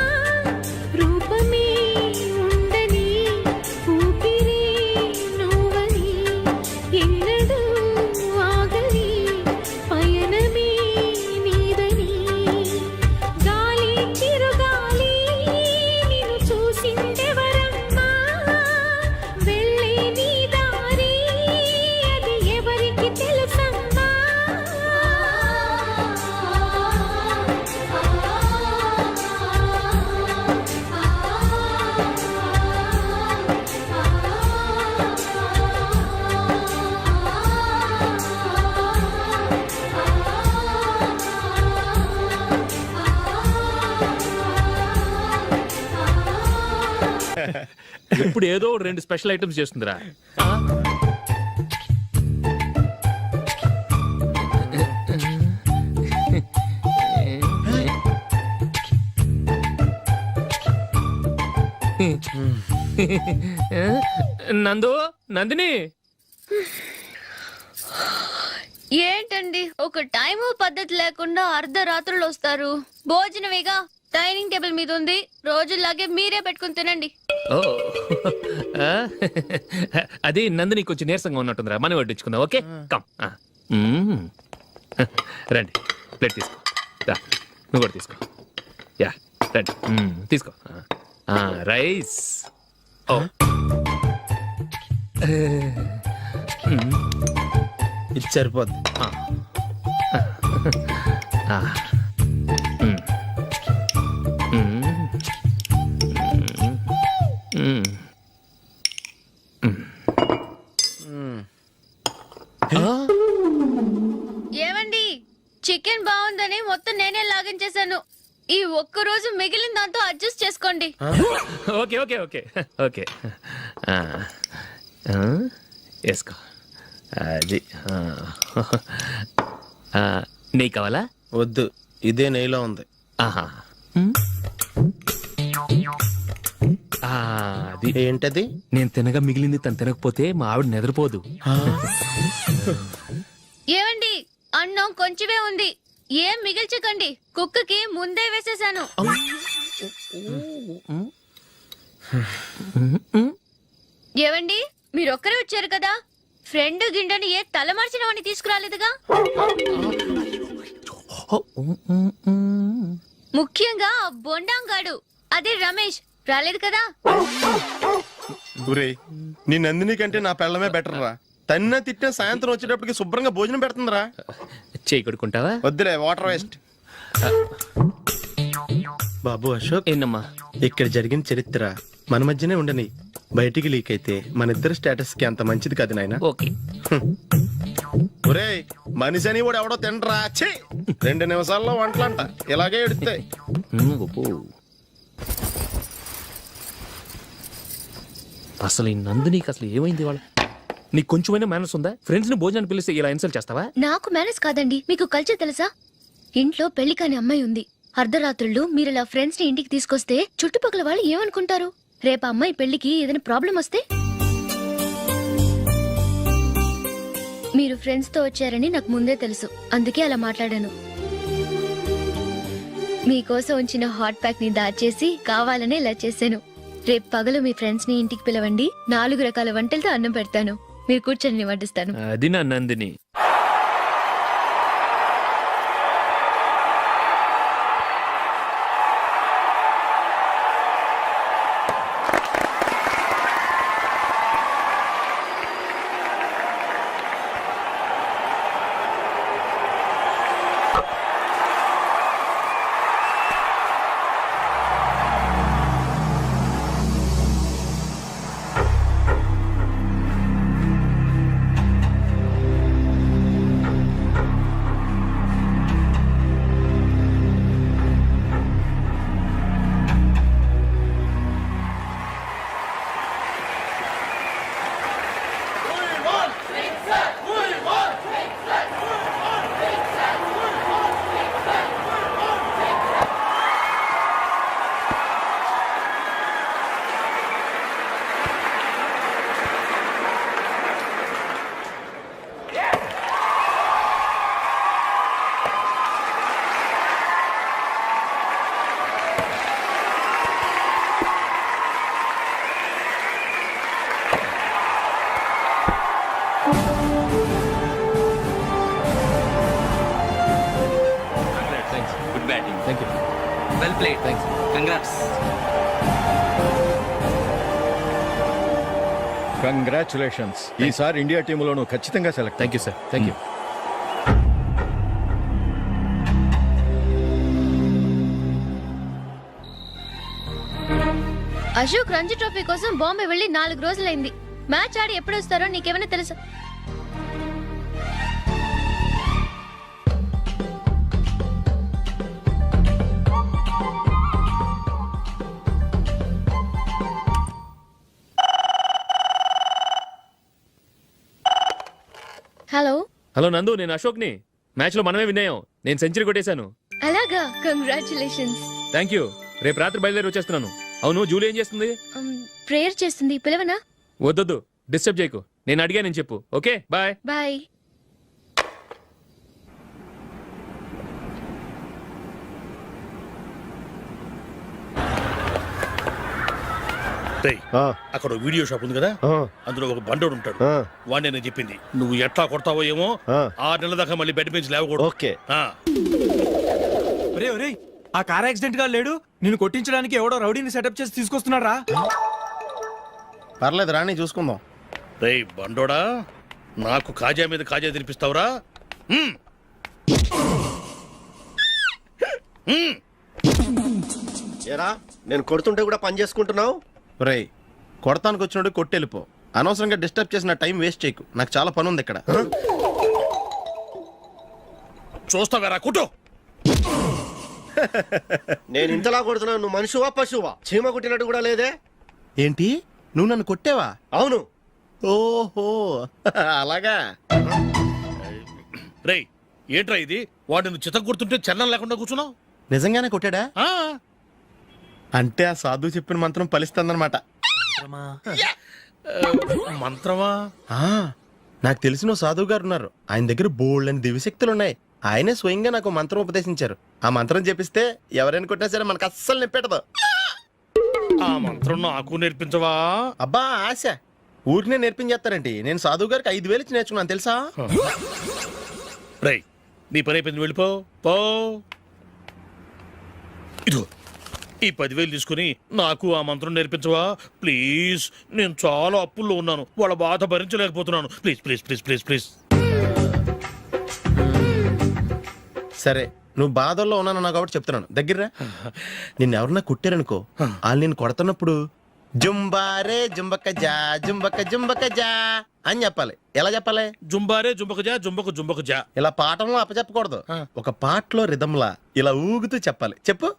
రూపమే ఉండని ఊపిరే నువ్వని ఎన్నడూ ఆగని పయనమే నీదని. గాలి చిరుగాలి నిన్ను చూసిందెవరమ్మా, వెళ్ళే నీ దారి అది ఎవరికి తెలుసమ్మా. ఎప్పుడు ఏదో 2 స్పెషల్ ఐటమ్స్ చేస్తుందిరా. నందు, నందిని, ఏంటండి ఒక టైము పద్ధతి లేకుండా అర్ధరాత్రులు వస్తారు. భోజనమేగా డైనింగ్ టేబుల్ మీద ఉంది, రోజుల్లాగే మీరే పెట్టుకుని తినండి. ఓ అది నందిని కొంచెం నీరసంగా ఉన్నట్టుందిరా, మనం వడ్డించుకుందాం. Okay come. రండి, ప్లేట్ తీసుకో. రా, నువ్వు కూడా తీసుకో. యా రండి, తీసుకో. రైస్. ఓ ఇది సరిపోద్ది. ఏమండి, చికెన్ బాగుందని మొత్తం నేనే లాగించేశాను. ఈ ఒక్క రోజు మిగిలిన దాంతో అడ్జస్ట్ చేసుకోండి. Okay okay okay okay. వేసుకో. అది నెయ్యి కావాలా? వద్దు, ఇదే నెయ్యిలో ఉంది. ఆహా, అది ఏంటది? నేను తినగా మిగిలింది తను తినకపోతే మా ఆవిడ నిద్రపోదు. ఏమండి, అన్నం కొంచెమే ఉంది, ఏం మిగిల్చకండి. కుక్కకి ముందే వేసేసాను. ఏవండి, మీరొక్కరే వచ్చారు కదా, ఫ్రెండ్ గిండెని ఏ తలమార్చిన వాడిని తీసుకురాలేదుగా. ముఖ్యంగా ఆ బొండాంగాడు అదే రమేష్ రాలేదు కదా. ఒరేయ్, నీ నందిని కంటే నా పెళ్ళమే బెటర్ రా. తన్న తిట్టిన సాయంత్రం వచ్చేటప్పటికి శుభ్రంగా భోజనం పెడుతుందిరా. చేయి కొడుకుంటావా? వద్దులే, వాటర్ వేస్ట్. బాబు అశోక్, ఏంటమ్మా? ఇక్కడ జరిగిన చరిత్ర మన మధ్యనే ఉండని, బయటికి లీక్ అయితే మన ఇద్దరు స్టేటస్ కి అంత మంచిది కాదు నాయన. ఓకే. ఒరేయ్, మనిషి అని కూడా ఎవడో తినరా. ఛీ, 2 నిమిషాల్లో వంటలంట ఇలాగే ఎడుతాయి. అసలు ఈ నందినికి అసలు ఏమైంది వాళ్ళ? నీకు కొంచెమైనా మేనర్స్ ఉందా? ఫ్రెండ్స్ ని భోజనాన్ని పిలిస్తే ఇలా ఇన్సల్ట్ చేస్తావా? నాకు మేనేజ్ కాదండి, మీకు కల్చర్ తెలుసా? ఇంట్లో పెళ్లి కాని అమ్మాయి ఉంది. అర్ధరాత్రులు మీరు ఇలా ఫ్రెండ్స్ ని ఇంటికి తీసుకొస్తే చుట్టుపక్కల వాళ్ళు ఏమనుకుంటారు? రేపు అమ్మాయి పెళ్లికి ఏదైనా ప్రాబ్లం వస్తే? మీరు ఫ్రెండ్స్ తో వచ్చారని నాకు ముందే తెలుసు, అందుకే అలా మాట్లాడాను. మీకోసం ఉంచిన హాట్ ప్యాక్ ని దాచేసి కావాలనే ఇలా చేశాను. రేపు పగలు మీ ఫ్రెండ్స్ ని ఇంటికి పిలవండి, 4 రకాల వంటలతో అన్నం పెడతాను. మీరు కూర్చొని వడ్డిస్తాను. అది నా Nandini. Good batting. Thank you. Well played. Thanks. Congrats. Congratulations. ఈసారి ఇండియా టీంలోనూ ఖచ్చితంగా select. Thank you sir. Thank you. Ashok Ranji trophy కోసం బాంబే వెళ్ళి 4 రోజులైంది. మ్యాచ్ ఆడి ఎప్పుడు వస్తారో నీకేమైనా తెలుసా? హలో. హలో నందు, నేను అశోక్ని. మ్యాచ్ లో మనమే విన్ అయ్యాం. నేను సెంచరీ కొట్టేశాను. అలాగా, కంగ్రాచులేషన్స్. Thank you. రేపు రాత్రి బయలుదేరి వచ్చేస్తున్నాను. అవును, జూలీ ఏం చేస్తుంది? ప్రేయర్ చేస్తుంది, పిలవనా? వద్దొద్దు, డిస్టర్బ్ చేయకు. నేను అడిగానని చెప్పు. Okay, bye. బాయ్. అక్కడ వీడియో షాప్ ఉంది కదా, అందులో ఒక బండోడు ఉంటాడు. వాడిని నేను చెప్పింది నువ్వు ఎట్లా కొడతావో ఏమో. 6 నెలల దాకా మళ్ళీ బెడ్ మీద లేవకూడదు. ఓకే. ఆ కార్ యాక్సిడెంట్ గా లేడు, నిన్ను కొట్టించడానికి ఎవడో రౌడీని సెటప్ చేసి తీసుకొస్తున్నాడు రా. పర్లేదు రాని, చూసుకుందాం. రేయ్ బండోడా, నాకు కాజా మీద కాజా తినిపిస్తావురా? ఏరా, నేను కొడుతుంటే కూడా పని చేసుకుంటున్నావు? రేయ్, కొడతానికి వచ్చినోడు కొట్టెళ్ళిపో. అనవసరంగా డిస్టర్బ్ చేసిన టైం వేస్ట్ చేయకు. నాకు చాలా పని ఉంది ఇక్కడ. చూస్తావేరా కుట్టు. నేను ఇంతలా కొడుతున్నాను, నువ్వు మనిషివా పశువా? చీమ కుట్టినట్టు కూడా లేదే. ఏంటి, నువ్వు నన్ను కొట్టావా? అవును. ఓహో, అలాగా. రేయ్ ఏంట్రా ఇది? వాడు నువ్వు చిత్త కొడుతుంటే చలనం లేకుండా కూర్చున్నావు. నిజంగానే కొట్టాడా? అంటే ఆ సాధువు చెప్పిన మంత్రం ఫలిస్తుందన్నమాట. మంత్రమా? నాకు తెలిసిన సాధువు గారు ఉన్నారు. ఆయన దగ్గర బోల్డ్ అని దివ్యశక్తులు ఉన్నాయి. ఆయనే స్వయంగా నాకు మంత్రం ఉపదేశించారు. ఆ మంత్రం చెప్పిస్తే ఎవరైనా కొట్టినా సరే మనకు అస్సలు నిప్పెట్టదు. ఆ మంత్రం నాకు నేర్పించవా? అబ్బా ఆశ ఊరినే నేర్పించేస్తారండి. నేను సాధువు గారికి 5,000 ఇచ్చి నేర్చుకున్నాను తెలుసా. రై నీ పని అయిపోయింది, వెళ్ళిపో పో. ఇదిగో ఈ 10,000 తీసుకుని నాకు ఆ మంత్రం నేర్పించవా ప్లీజ్? నేను చాలా అప్పుల్లో ఉన్నాను, వాళ్ళ బాధ భరించలేకపోతున్నాను. Please please please please please. సరే నువ్వు బాధల్లో ఉన్నాను నాకు కాబట్టి చెప్తున్నాను. దగ్గర నిన్ను ఎవరన్నా కుట్టారనుకో, వాళ్ళు నేను కొడుతున్నప్పుడు జుంబారే జుంబక్క జా జుంబక్క జుంబక్క జా అని చెప్పాలి. ఎలా చెప్పాలి? జుంబారే జుంబకు జా జుంబకు జుంబకు జా. ఇలా పాఠంలో అప్పచెప్పకూడదు, ఒక పాటలో రిధంలా ఇలా ఊగుతూ చెప్పాలి. చెప్పు.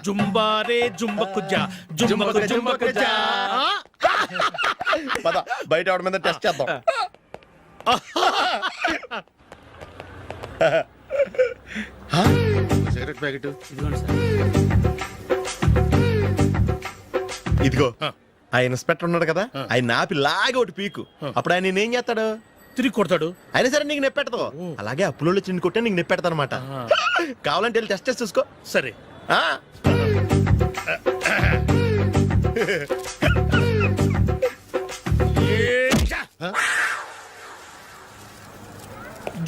జుంబారే జుంబకు జా జుంబకు జుంబకు జా. పద బయట ఆవిడ మీద టెస్ట్ చేద్దాం. సిగరెట్ ప్యాకెట్ ఇదిగో. ఆ ఇన్స్పెక్టర్ ఉన్నాడు కదా, ఆయన నాపి లాగే ఒకటి పీకు. అప్పుడు ఆయన నేనేం చేస్తాడు? తిరిగి కొడతాడు. అయినా సరే నీకు నెప్పెడతావు. అలాగే అప్పులో చిన్న కొట్టే నీకు నెప్పెడతా అనమాట. కావాలంటే వెళ్ళి టెస్ట్ చేసి చూసుకో. సరే.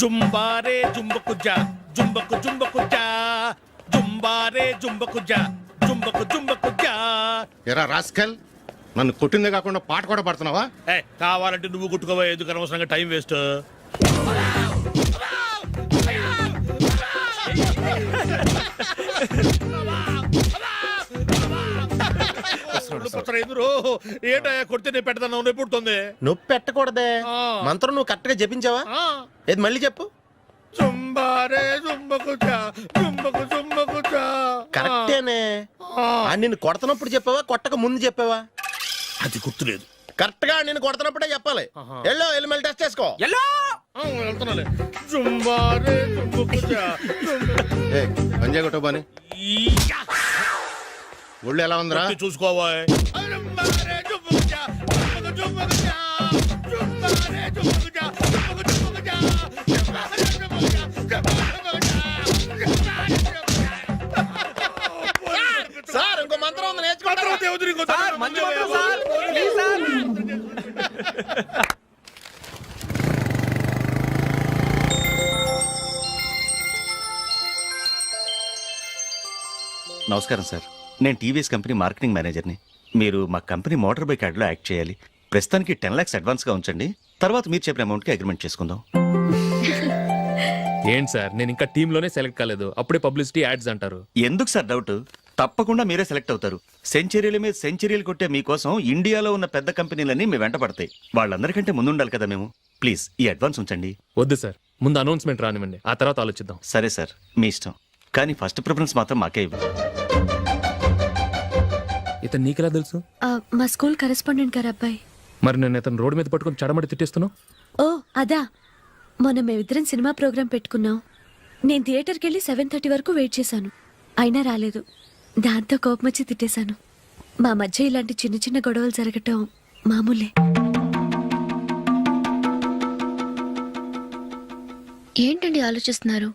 జుంబారే జుంబకు జా జుంబకు జుంబకు జా జుంబారే జుంబకు జా జుంబకు జుంబకు జా. ఎరా రాస్కల్, నన్ను కొట్టిందే కాకుండా పాట కూడా పడుతున్నావా? కావాలంటే నువ్వు కుట్టుకోవా, ఎందుకు అనవసరంగా టైం వేస్ట్. ఏంటయ్యా కొడితే నేను పెడతాను, నొప్పి పుడుతుంది. నొప్పి పెట్టకూడదే. మంత్రం నువ్వు కరెక్ట్ గా జపించావా? ఏది మళ్ళీ చెప్పు. జుంబారే జుంబకు జా జుంబకు జుంబకు జా. కరెక్టేనే. నిన్ను కొడుతున్నప్పుడు చెప్పావా, కొట్టక ముందు చెప్పావా? అది గుర్తులేదు. కరెక్ట్ గా నేను కొడుతున్నప్పుడే చెప్పాలి. వెళ్ళి మళ్ళీ టెస్ట్ చేసుకో. వెళ్తున్నాలే. జుంబారే జుంబకు జా. పంజాయ్ కొట్టబాని ఒళ్ళు ఎలా ఉందిరా చూసుకోవా. సార్ ఇంకో మంత్రం ఉంది, నేర్చుకుంటారా? నమస్కారం సార్, నేను టీవీఎస్ కంపెనీ మార్కెటింగ్ మేనేజర్ని. మీరు మా కంపెనీ మోటార్ బైక్ యాడ్లో యాక్ట్ చేయాలి. ప్రస్తుతానికి 10 lakhs అడ్వాన్స్గా ఉంచండి, తర్వాత మీరు చెప్పిన అమౌంట్కి అగ్రిమెంట్ చేసుకుందాం. ఏంటి సార్, నేను ఇంకా టీంలోనే సెలెక్ట్ కాలేదు, అప్పుడే పబ్లిసిటీ యాడ్స్ అంటారు. ఎందుకు సార్ డౌట్? తప్పకుండా మీరే సెలెక్ట్ అవుతారు. సెంచరీల మీద సెంచరీలు కొట్టే మీకోసం ఇండియాలో ఉన్న పెద్ద కంపెనీలన్నీ మీ వెంట పడతాయి. వాళ్ళందరికంటే ముందుండాలి కదా మేము. ప్లీజ్ ఈ అడ్వాన్స్ ఉంచండి. వద్దు సార్, ముందు అనౌన్స్మెంట్ రానివ్వండి, ఆ తర్వాత ఆలోచిద్దాం. సరే సార్, మీ ఇష్టం, కానీ ఫస్ట్ ప్రిఫరెన్స్ మాత్రం మాకే ఇవ్వండి. ఇతను నీకెలా తెలుసు? మా స్కూల్ కరెస్పాండెంట్ గారు అబ్బాయి. మరి నేను ఇతను రోడ్డు మీద పట్టుకుని చడమడి తిట్టేస్తున్నావు. ఓ అదా, మొన్న మేమిద్దరం సినిమా ప్రోగ్రాం పెట్టుకున్నాం. నేను థియేటర్కి వెళ్ళి 7:30 వరకు వెయిట్ చేశాను, అయినా రాలేదు. దాంతో కోపం వచ్చి తిట్టేశాను. మా మధ్య ఇలాంటి చిన్న చిన్న గొడవలు జరగటం మామూలే. ఏంటండి ఆలోచిస్తున్నారు?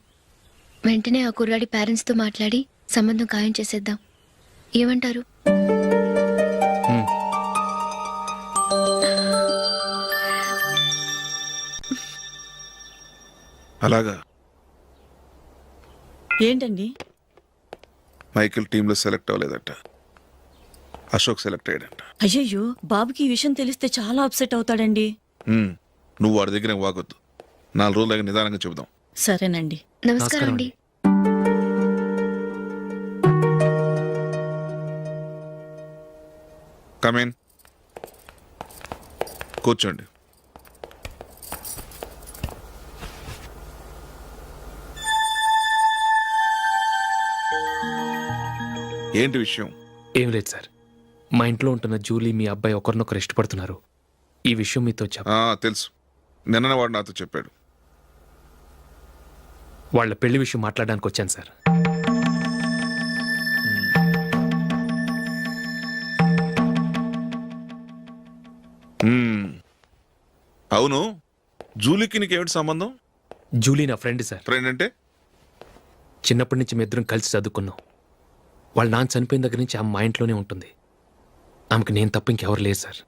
వెంటనే ఆ కుర్రాడి పేరెంట్స్తో మాట్లాడి సంబంధం ఖాయం చేసేద్దాం. ఏమంటారు? అలాగా. ఏంటండి? మైకిల్ టీంలో సెలెక్ట్ అవ్వలేదట, అశోక్ సెలెక్ట్ అయ్యాడంట. అయ్యయ్యో, బాబుకి ఈ విషయం తెలిస్తే చాలా అప్సెట్ అవుతాడండి. నువ్వు వాడి దగ్గర వాగొద్దు, 4 రోజులకి నిదానంగా చెబుదాం. సరేనండి. నమస్కారం అండి. కమేన్, కూర్చోండి. ఏంటి విషయం? ఏం లేదు సార్, మా ఇంట్లో ఉంటున్న జూలీ మీ అబ్బాయి ఒకరినొకరు ఇష్టపడుతున్నారు. ఈ విషయం మీతో తెలుసు, నిన్న వాడు నాతో చెప్పాడు. వాళ్ళ పెళ్లి విషయం మాట్లాడడానికి వచ్చాను సార్. అవును, జూలీకి నీకేమిటి సంబంధం? జూలీ నా ఫ్రెండ్ సార్. ఫ్రెండ్ అంటే? చిన్నప్పటి నుంచి మీ ఇద్దరం కలిసి చదువుకున్నాం. వాళ్ళ నాన్న చనిపోయిన దగ్గర నుంచి ఆమె మా ఇంట్లోనే ఉంటుంది. ఆమెకు నేను తప్ప ఇంకెవరు లేదు సార్.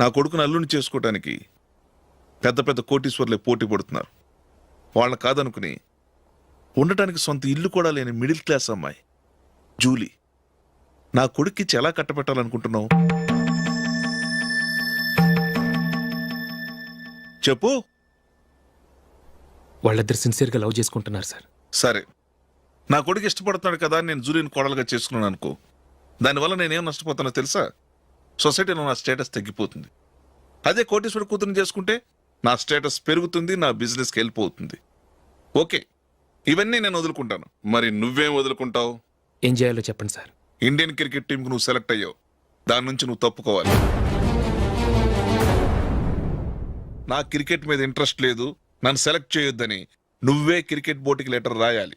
నా కొడుకును అల్లుని చేసుకోవటానికి పెద్ద పెద్ద కోటీశ్వర్లే పోటీ పడుతున్నారు. వాళ్ళని కాదనుకుని ఉండటానికి సొంత ఇల్లు కూడా లేని మిడిల్ క్లాస్ అమ్మాయి జూలీ నా కొడుక్కిచ్చి ఎలా కట్టపెట్టాలనుకుంటున్నావు? చెప్పు. వాళ్ళిద్దరు సిన్సియర్గా లవ్ చేసుకుంటున్నారు సార్. సరే, నా కొడుకు ఇష్టపడుతున్నాడు కదా అని నేను జూలీని కోడలుగా చేసుకున్నాను అనుకో. దానివల్ల నేనేం నష్టపోతానో తెలుసా? సొసైటీలో నా స్టేటస్ తగ్గిపోతుంది. అదే కోటీశ్వర కూతురుని చేసుకుంటే నా స్టేటస్ పెరుగుతుంది, నా బిజినెస్కి హెల్ప్ అవుతుంది. ఓకే, ఇవన్నీ నేను వదులుకుంటాను. మరి నువ్వేం వదులుకుంటావు? ఏం చేయాలో చెప్పండి సార్. ఇండియన్ క్రికెట్ టీంకి నువ్వు సెలెక్ట్ అయ్యావు, దాని నుంచి నువ్వు తప్పుకోవాలి. నా క్రికెట్ మీద ఇంట్రెస్ట్ లేదు, నన్ను సెలెక్ట్ చేయొద్దని నువ్వే క్రికెట్ బోర్డుకి లెటర్ రాయాలి.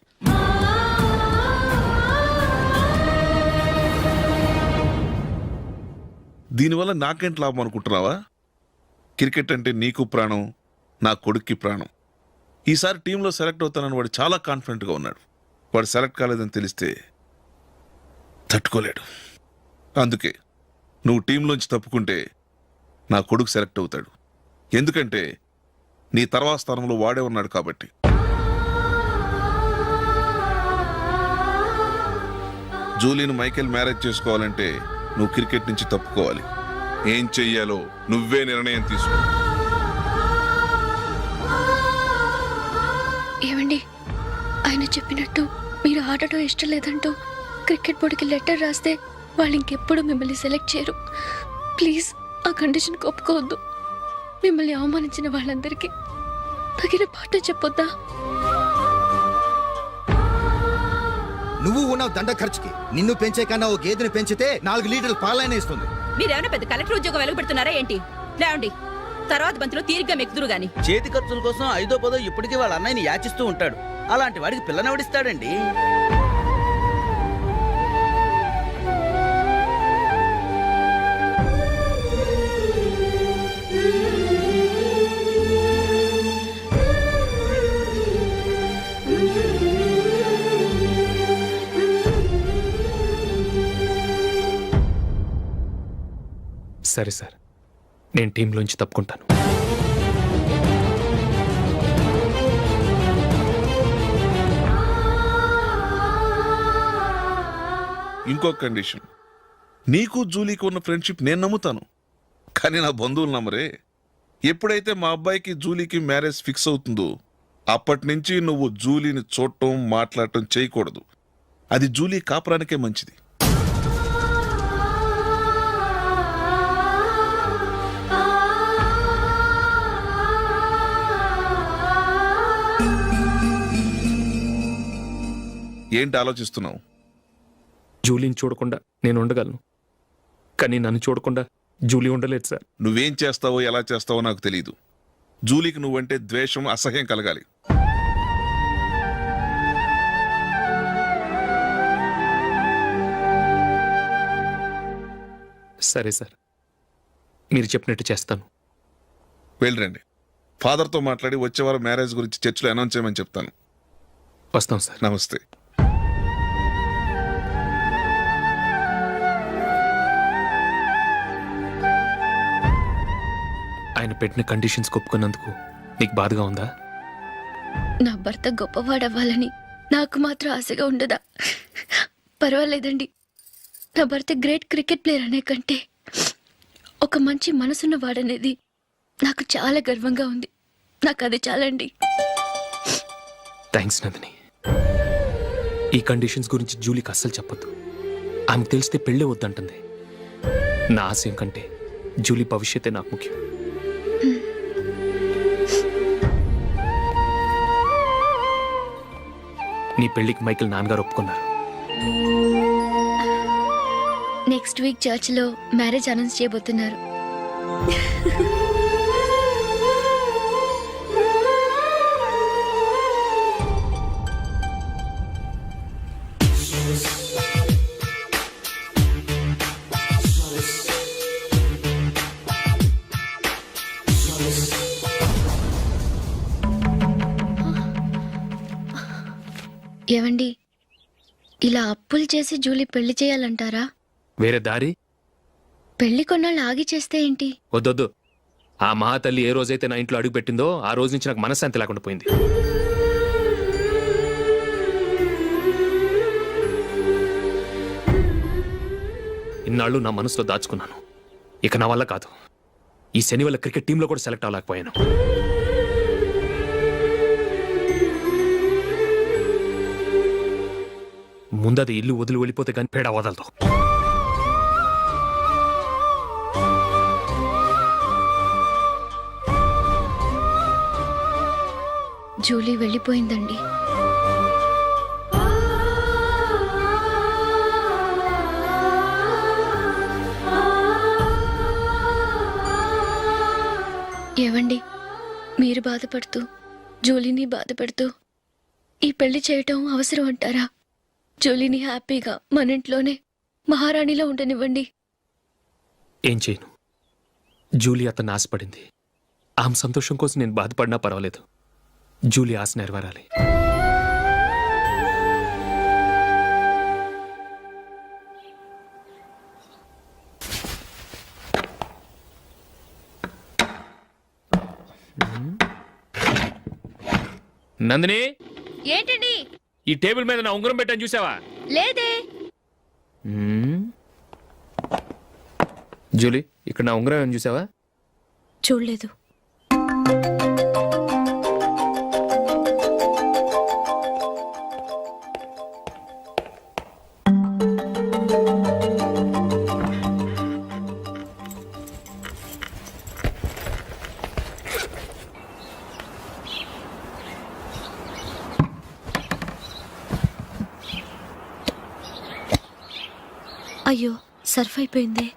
దీనివల్ల నాకేంటి లాభం అనుకుంటున్నావా? క్రికెట్ అంటే నీకు ప్రాణం, నా కొడుక్కి ప్రాణం. ఈసారి టీంలో సెలెక్ట్ అవుతానని వాడు చాలా కాన్ఫిడెంట్గా ఉన్నాడు. వాడు సెలెక్ట్ కాలేదని తెలిస్తే తట్టుకోలేడు. అందుకే నువ్వు టీంలోంచి తప్పుకుంటే నా కొడుకు సెలెక్ట్ అవుతాడు. ఎందుకంటే నీ తర్వాత స్థానంలో వాడే ఉన్నాడు కాబట్టి. జూలీని మైకేల్ మ్యారేజ్ చేసుకోవాలంటే నువ్వు క్రికెట్ నుంచి తప్పుకోవాలి. ఏం చెయ్యాలో నువ్వే నిర్ణయం తీసుకో. ఏమండి, ఆయన చెప్పినట్టు మీరు ఆడటం ఇష్టం లేదంటూ క్రికెట్ బోర్డుకి లెటర్ రాస్తే వాళ్ళు ఇంకెప్పుడు మిమ్మల్ని సెలెక్ట్ చేయరు. ప్లీజ్ ఆ కండిషన్కి ఒప్పుకోవద్దు. మిమ్మల్ని అవమానించిన వాళ్ళందరికీ తగిన పాట చెప్పొద్దా? నువ్వు ఉన్నావు దండ ఖర్చుకి. నిన్ను పెంచే కన్నా ఓ గేదెని పెంచితే 4 లీటర్ల పాలైనా ఇస్తుంది. మీరేమైనా పెద్ద కలెక్టర్ ఉద్యోగం వెలుగుపెడుతున్నారా ఏంటి? లేవండి, తర్వాత బంతిలో తీరిగ్గా మెక్కుదురు గాని. చేతి ఖర్చుల కోసం 5ో 10ో ఇప్పటికీ వాళ్ళ అన్నయ్యని యాచిస్తూ ఉంటాడు. అలాంటి వాడికి పిల్లనవడిస్తాడండి. సరే సార్, నేను టీంలోంచి తప్పుకుంటాను. ఇంకో కండిషన్, నీకు జూలీకి ఉన్న ఫ్రెండ్షిప్ నేను నమ్ముతాను, కానీ నా బంధువులు నమ్మరే. ఎప్పుడైతే మా అబ్బాయికి జూలీకి మ్యారేజ్ ఫిక్స్ అవుతుందో అప్పటి నుంచి నువ్వు జూలీని చూడటం మాట్లాడటం చేయకూడదు. అది జూలీ కాపురానికే మంచిది. ఏంటి ఆలోచిస్తున్నావు? జూలీని చూడకుండా నేను ఉండగలను, కానీ నన్ను చూడకుండా జూలీ ఉండలేదు సార్. నువ్వేం చేస్తావో ఎలా చేస్తావో నాకు తెలియదు. జూలీకి నువ్వంటే ద్వేషం, అసహ్యం కలగాలి. సరే సార్, మీరు చెప్పినట్టు చేస్తాను. వెళ్ళండి, ఫాదర్తో మాట్లాడి వచ్చేవారం మ్యారేజ్ గురించి చర్చిలో అనౌన్స్ చేయమని చెప్తాను. వస్తాం సార్. నమస్తే. ఆయన పెట్టిన కండిషన్స్ ఒప్పుకున్నందుకు నీకు బాధగా ఉందా? నా భర్త గొప్పవాడవ్వాలని నాకు మాత్రం ఆశగా ఉండదా? పర్వాలేదండి, నా భర్త గ్రేట్ క్రికెట్ ప్లేయర్ అనే కంటే ఒక మంచి మనసున్న వాడనేది నాకు చాలా గర్వంగా ఉంది. నాకు అది చాలండి. థ్యాంక్స్ నందిని. ఈ కండిషన్స్ గురించి జూలీకి అస్సలు చెప్పొద్దు. ఆమెకు తెలిస్తే పెళ్ళే వద్దంటుంది. నా ఆశయం కంటే జూలీ భవిష్యత్తే నాకు ముఖ్యం. నీ పెళ్లికి మైకేల్ నాన్నగారు ఒప్పుకున్నారు. నెక్స్ట్ వీక్ చర్చిలో మ్యారేజ్ అనౌన్స్ చేయబోతున్నారు. ఏవండి, ఇలా అప్పులు చేసి జూలీ పెళ్లి చేయాలంటారా? వేరే దారి? పెళ్లి కొన్నాళ్ళు ఆగి చేస్తే ఏంటి? వద్దొద్దు. ఆ మహాతల్లి ఏ రోజైతే నా ఇంట్లో అడుగు పెట్టిందో ఆ రోజు నుంచి నాకు మనశ్శాంతి లేకుండా పోయింది. ఇన్నాళ్ళు నా మనసులో దాచుకున్నాను. ఇక నా వల్ల కాదు. ఈ శని వల్ల క్రికెట్ టీంలో కూడా సెలెక్ట్ అవ్వలేకపోయాను. ముందది ఇల్లు వదిలి వెళ్ళిపోతే కానీ పేడ వదలదు. జూలీ వెళ్ళిపోయిందండి. ఏవండి, మీరు బాధపడుతూ జూలీని బాధపడుతూ ఈ పెళ్లి చేయటం అవసరం అంటారా? జూలీని హ్యాపీగా మన ఇంట్లోనే మహారాణిలో ఉండనివ్వండి. ఏం చేయను? జూలీ అతన్ని ఆశపడింది. ఆమె సంతోషం కోసం నేను బాధపడినా పర్వాలేదు. జూలీ ఆశ నెరవేరాలి. నందిని, ఏంటండి? ఈ టేబుల్ మీద నా ఉంగరం పెట్టని చూసావా? లేదే. జూలీ, ఇక్కడ నా ఉంగరం ఏమని చూసావా? చూడలేదు. అయ్యో, సర్ఫ్ అయిపోయిందే.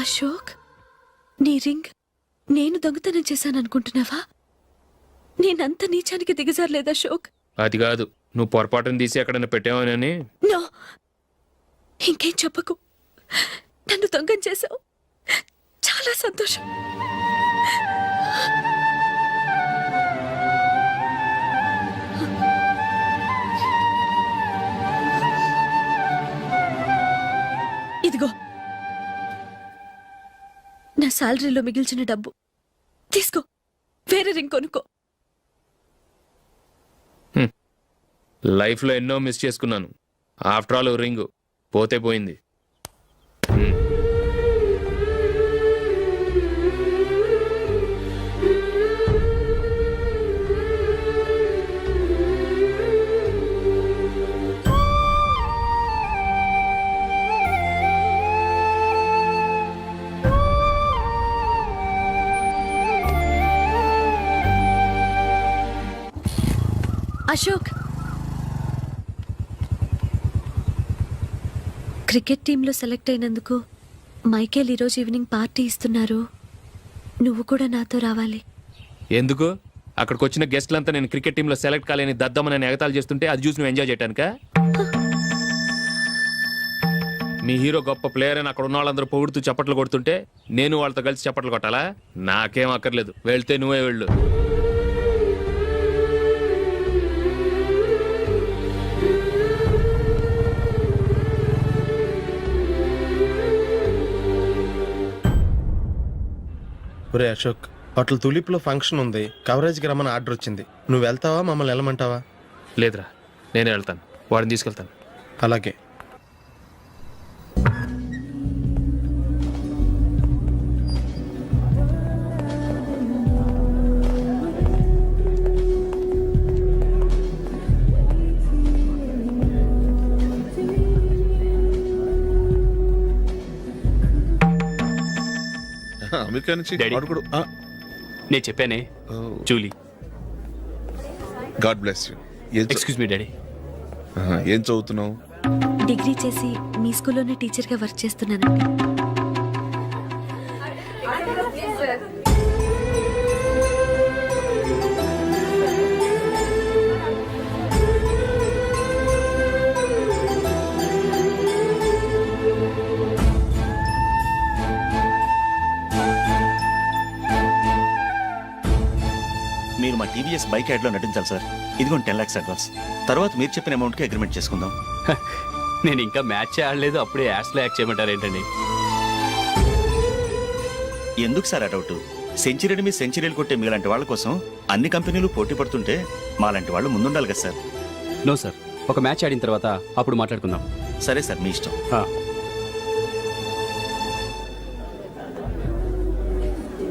అశోక్, నీ రింగ్ నేను దొంగతనం చేశాననుకుంటున్నావా? నేనంత నీచానికి దిగజారలేదు అశోక్. అది కాదు, నువ్వు పొరపాటును తీసి ఎక్కడైనా పెట్టావని. నో, ఇంకేం చెప్పకు. నన్ను దొంగం చేశావు. చాలా సంతోషం. ఇదిగో నా శాలరీలో మిగిల్చిన డబ్బు తీసుకో. వేరే రింగ్ కొనుక్కో. లైఫ్లో ఎన్నో మిస్ చేసుకున్నాను. ఆఫ్టర్ ఆల్ రింగ్ పోతే పోయింది. అశోక్, క్రికెట్ టీంలో సెలెక్ట్ అయినందుకు మైకేల్ ఈరోజు ఈవినింగ్ పార్టీ ఇస్తున్నారు. నువ్వు కూడా నాతో రావాలి. ఎందుకు? అక్కడికి వచ్చిన గెస్ట్లంతా నేను క్రికెట్ టీంలో సెలెక్ట్ కాలేని దద్దమని ఎగతాలు చేస్తుంటే అది చూసి నువ్వు ఎంజాయ్ చేయటానికా? మీ హీరో గొప్ప ప్లేయర్ అని అక్కడ ఉన్న వాళ్ళందరూ పొగుడుతూ చప్పట్లు కొడుతుంటే నేను వాళ్ళతో కలిసి చప్పట్లు కొట్టాలా? నాకేం అక్కర్లేదు. వెళ్తే నువ్వే వెళ్ళు. ఒరే అశోక్, హోటల్ తులిప్లో ఫంక్షన్ ఉంది. కవరేజ్కి రమ్మని ఆర్డర్ వచ్చింది. నువ్వు వెళ్తావా, మమ్మల్ని వెళ్ళమంటావా? లేదురా, నేనే వెళ్తాను. వాడిని తీసుకెళ్తాను. అలాగే. అమెరికా నుంచి డాడీ. వాడు కూడా నేను చెప్పానే, Julie. God bless you. Excuse me daddy. ఏం చదువుతున్నావు? డిగ్రీ చేసి మీ స్కూల్లోనే టీచర్గా వర్క్ చేస్తున్నానండి. మీరు మా టీవీఎస్ బైక్ యాడ్లో నటించాలి సార్. ఇదిగోండి 10 lakhs అడ్వాన్స్. తర్వాత మీరు చెప్పిన అమౌంట్కి అగ్రిమెంట్ చేసుకుందాం. నేను ఇంకా మ్యాచ్ ఆడలేదు, అప్పుడే యాడ్స్లో యాక్ట్ చేయమంటారు ఏంటండి? ఎందుకు సార్ ఆ డౌట్? సెంచరీని మీ సెంచరీలు కొట్టే మీలాంటి వాళ్ళ కోసం అన్ని కంపెనీలు పోటీ పడుతుంటే మాలాంటి వాళ్ళు ముందుండాలి కదా సార్. నో సార్, ఒక మ్యాచ్ ఆడిన తర్వాత అప్పుడు మాట్లాడుకుందాం. సరే సార్, మీ ఇష్టం.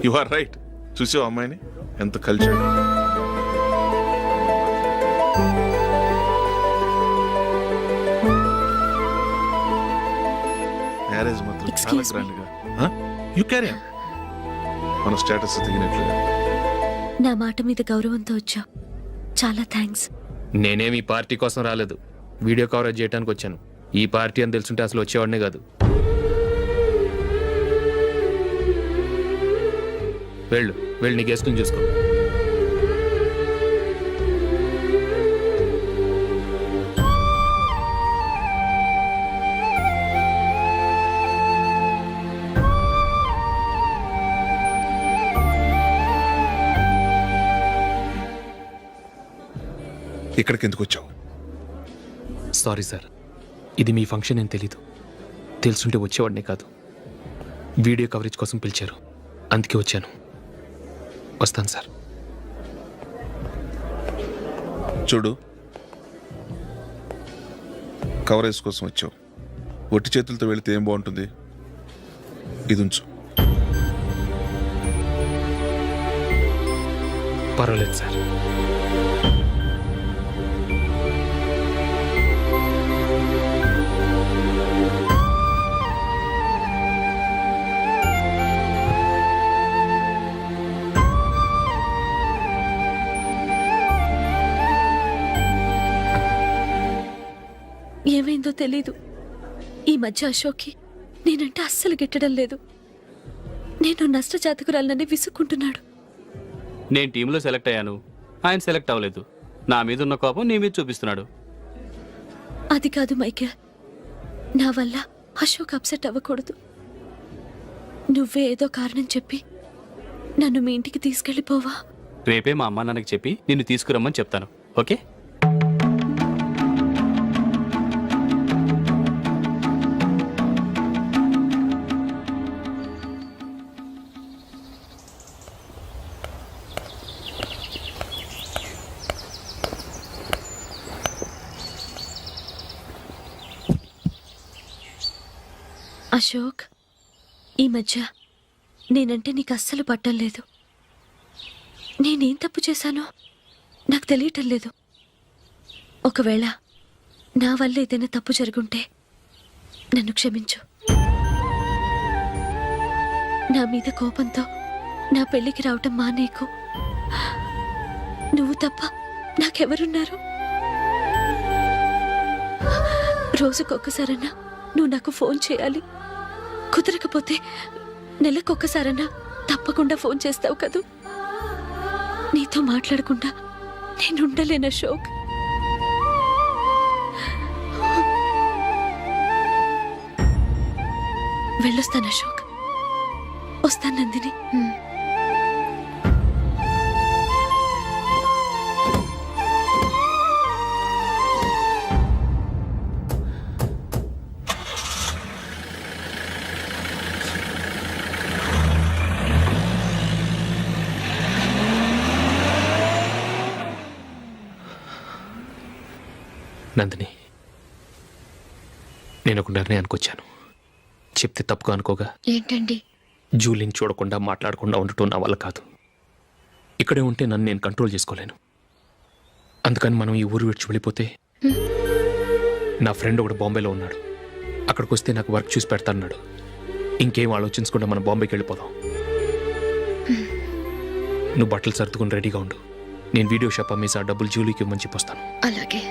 You are right. చూసావు అమ్మాయిని ఎంత కల్చర్డ్. మ్యారేజ్ మాత్రం చాలా Excuse me. గ్రాండ్ గా. You carry on. మన స్టేటస్ దిగినట్లుగా. నా మాట మీద గౌరవంతో వచ్చావు, చాలా థ్యాంక్స్. నేనేమి ఈ పార్టీ కోసం రాలేదు, వీడియో కవరేజ్ చేయడానికి వచ్చాను. ఈ పార్టీ అని తెలుసుంటే అసలు వచ్చేవాడినే కాదు. వెళ్ళు వెళ్ళు, నీ గెస్ట్ని చూసుకో. ఇక్కడికి ఎందుకు వచ్చావు? సారీ సార్, ఇది మీ ఫంక్షన్ అని తెలీదు. తెలుసుంటే వచ్చేవాడినే కాదు. వీడియో కవరేజ్ కోసం పిలిచారు, అందుకే వచ్చాను. వస్తాను సార్. చూడు, కవరేజ్ కోసం వచ్చావు. ఒట్టి చేతులతో వెళితే ఏం బాగుంటుంది? ఇది ఉంచు. పర్వాలేదు సార్. ఏమైందో తెలీదు, ఈ మధ్య అశోక్కి నేనంటే అస్సలు గిట్టడం లేదు. నేను నష్టజాతకురాలనని విసుక్కుంటున్నాడు. నేను టీంలో సెలెక్ట్ అయ్యాను, ఆయన సెలెక్ట్ అవ్వలేదు. నా మీద ఉన్న కోపం నీ మీద చూపిస్తున్నాడు. అది కాదు మైకేల్, నా వల్ల అశోక్ అప్సెట్ అవ్వకూడదు. నువ్వే ఏదో కారణం చెప్పి నన్ను మీ ఇంటికి తీసుకెళ్ళిపోవా? రేపే మా అమ్మ నాన్నకి చెప్పి నిన్ను తీసుకురమ్మని చెప్తాను, ఓకే? అశోక్, ఈ మధ్య నేనంటే నీకు అస్సలు పట్టం లేదు. నేనేం తప్పు చేశానో నాకు తెలియటం లేదు. ఒకవేళ నా వల్ల ఏదైనా తప్పు జరుగుంటే నన్ను క్షమించు. నా మీద కోపంతో నా పెళ్లికి రావటం మానేకు. నువ్వు తప్ప నాకెవరున్నారు? రోజుకొక్కసారన్నా నువ్వు నాకు ఫోన్ చేయాలి. కుదరకపోతే నెలకొక్కసారన్నా తప్పకుండా ఫోన్ చేస్తావు కదూ. నీతో మాట్లాడకుండా నేను ఉండలేను అశోక్. వెళ్ళొస్తాను అశోక్, వస్తాను నందిని. నందిని, నేను ఒక నిర్ణయానికి వచ్చాను. చెప్తే తప్పుగా అనుకోగా. ఏంటండి? జూలిని చూడకుండా మాట్లాడకుండా ఉండటం నా వల్ల కాదు. ఇక్కడే ఉంటే నన్ను నేను కంట్రోల్ చేసుకోలేను. అందుకని మనం ఈ ఊరు విడిచి వెళ్ళిపోతే, నా ఫ్రెండ్ ఒకడు బాంబేలో ఉన్నాడు, అక్కడికి వస్తే నాకు వర్క్ చూసి పెడతాన్నాడు. ఇంకేం ఆలోచించకుండా మనం బాంబేకి వెళ్ళిపోదాం. నువ్వు బట్టలు సర్దుకుని రెడీగా ఉండు. నేను వీడియో షాప్ అమ్మేసి ఆ డబ్బులు జూలీకి ఇవ్వమని చెప్పొస్తాను. అలాగే.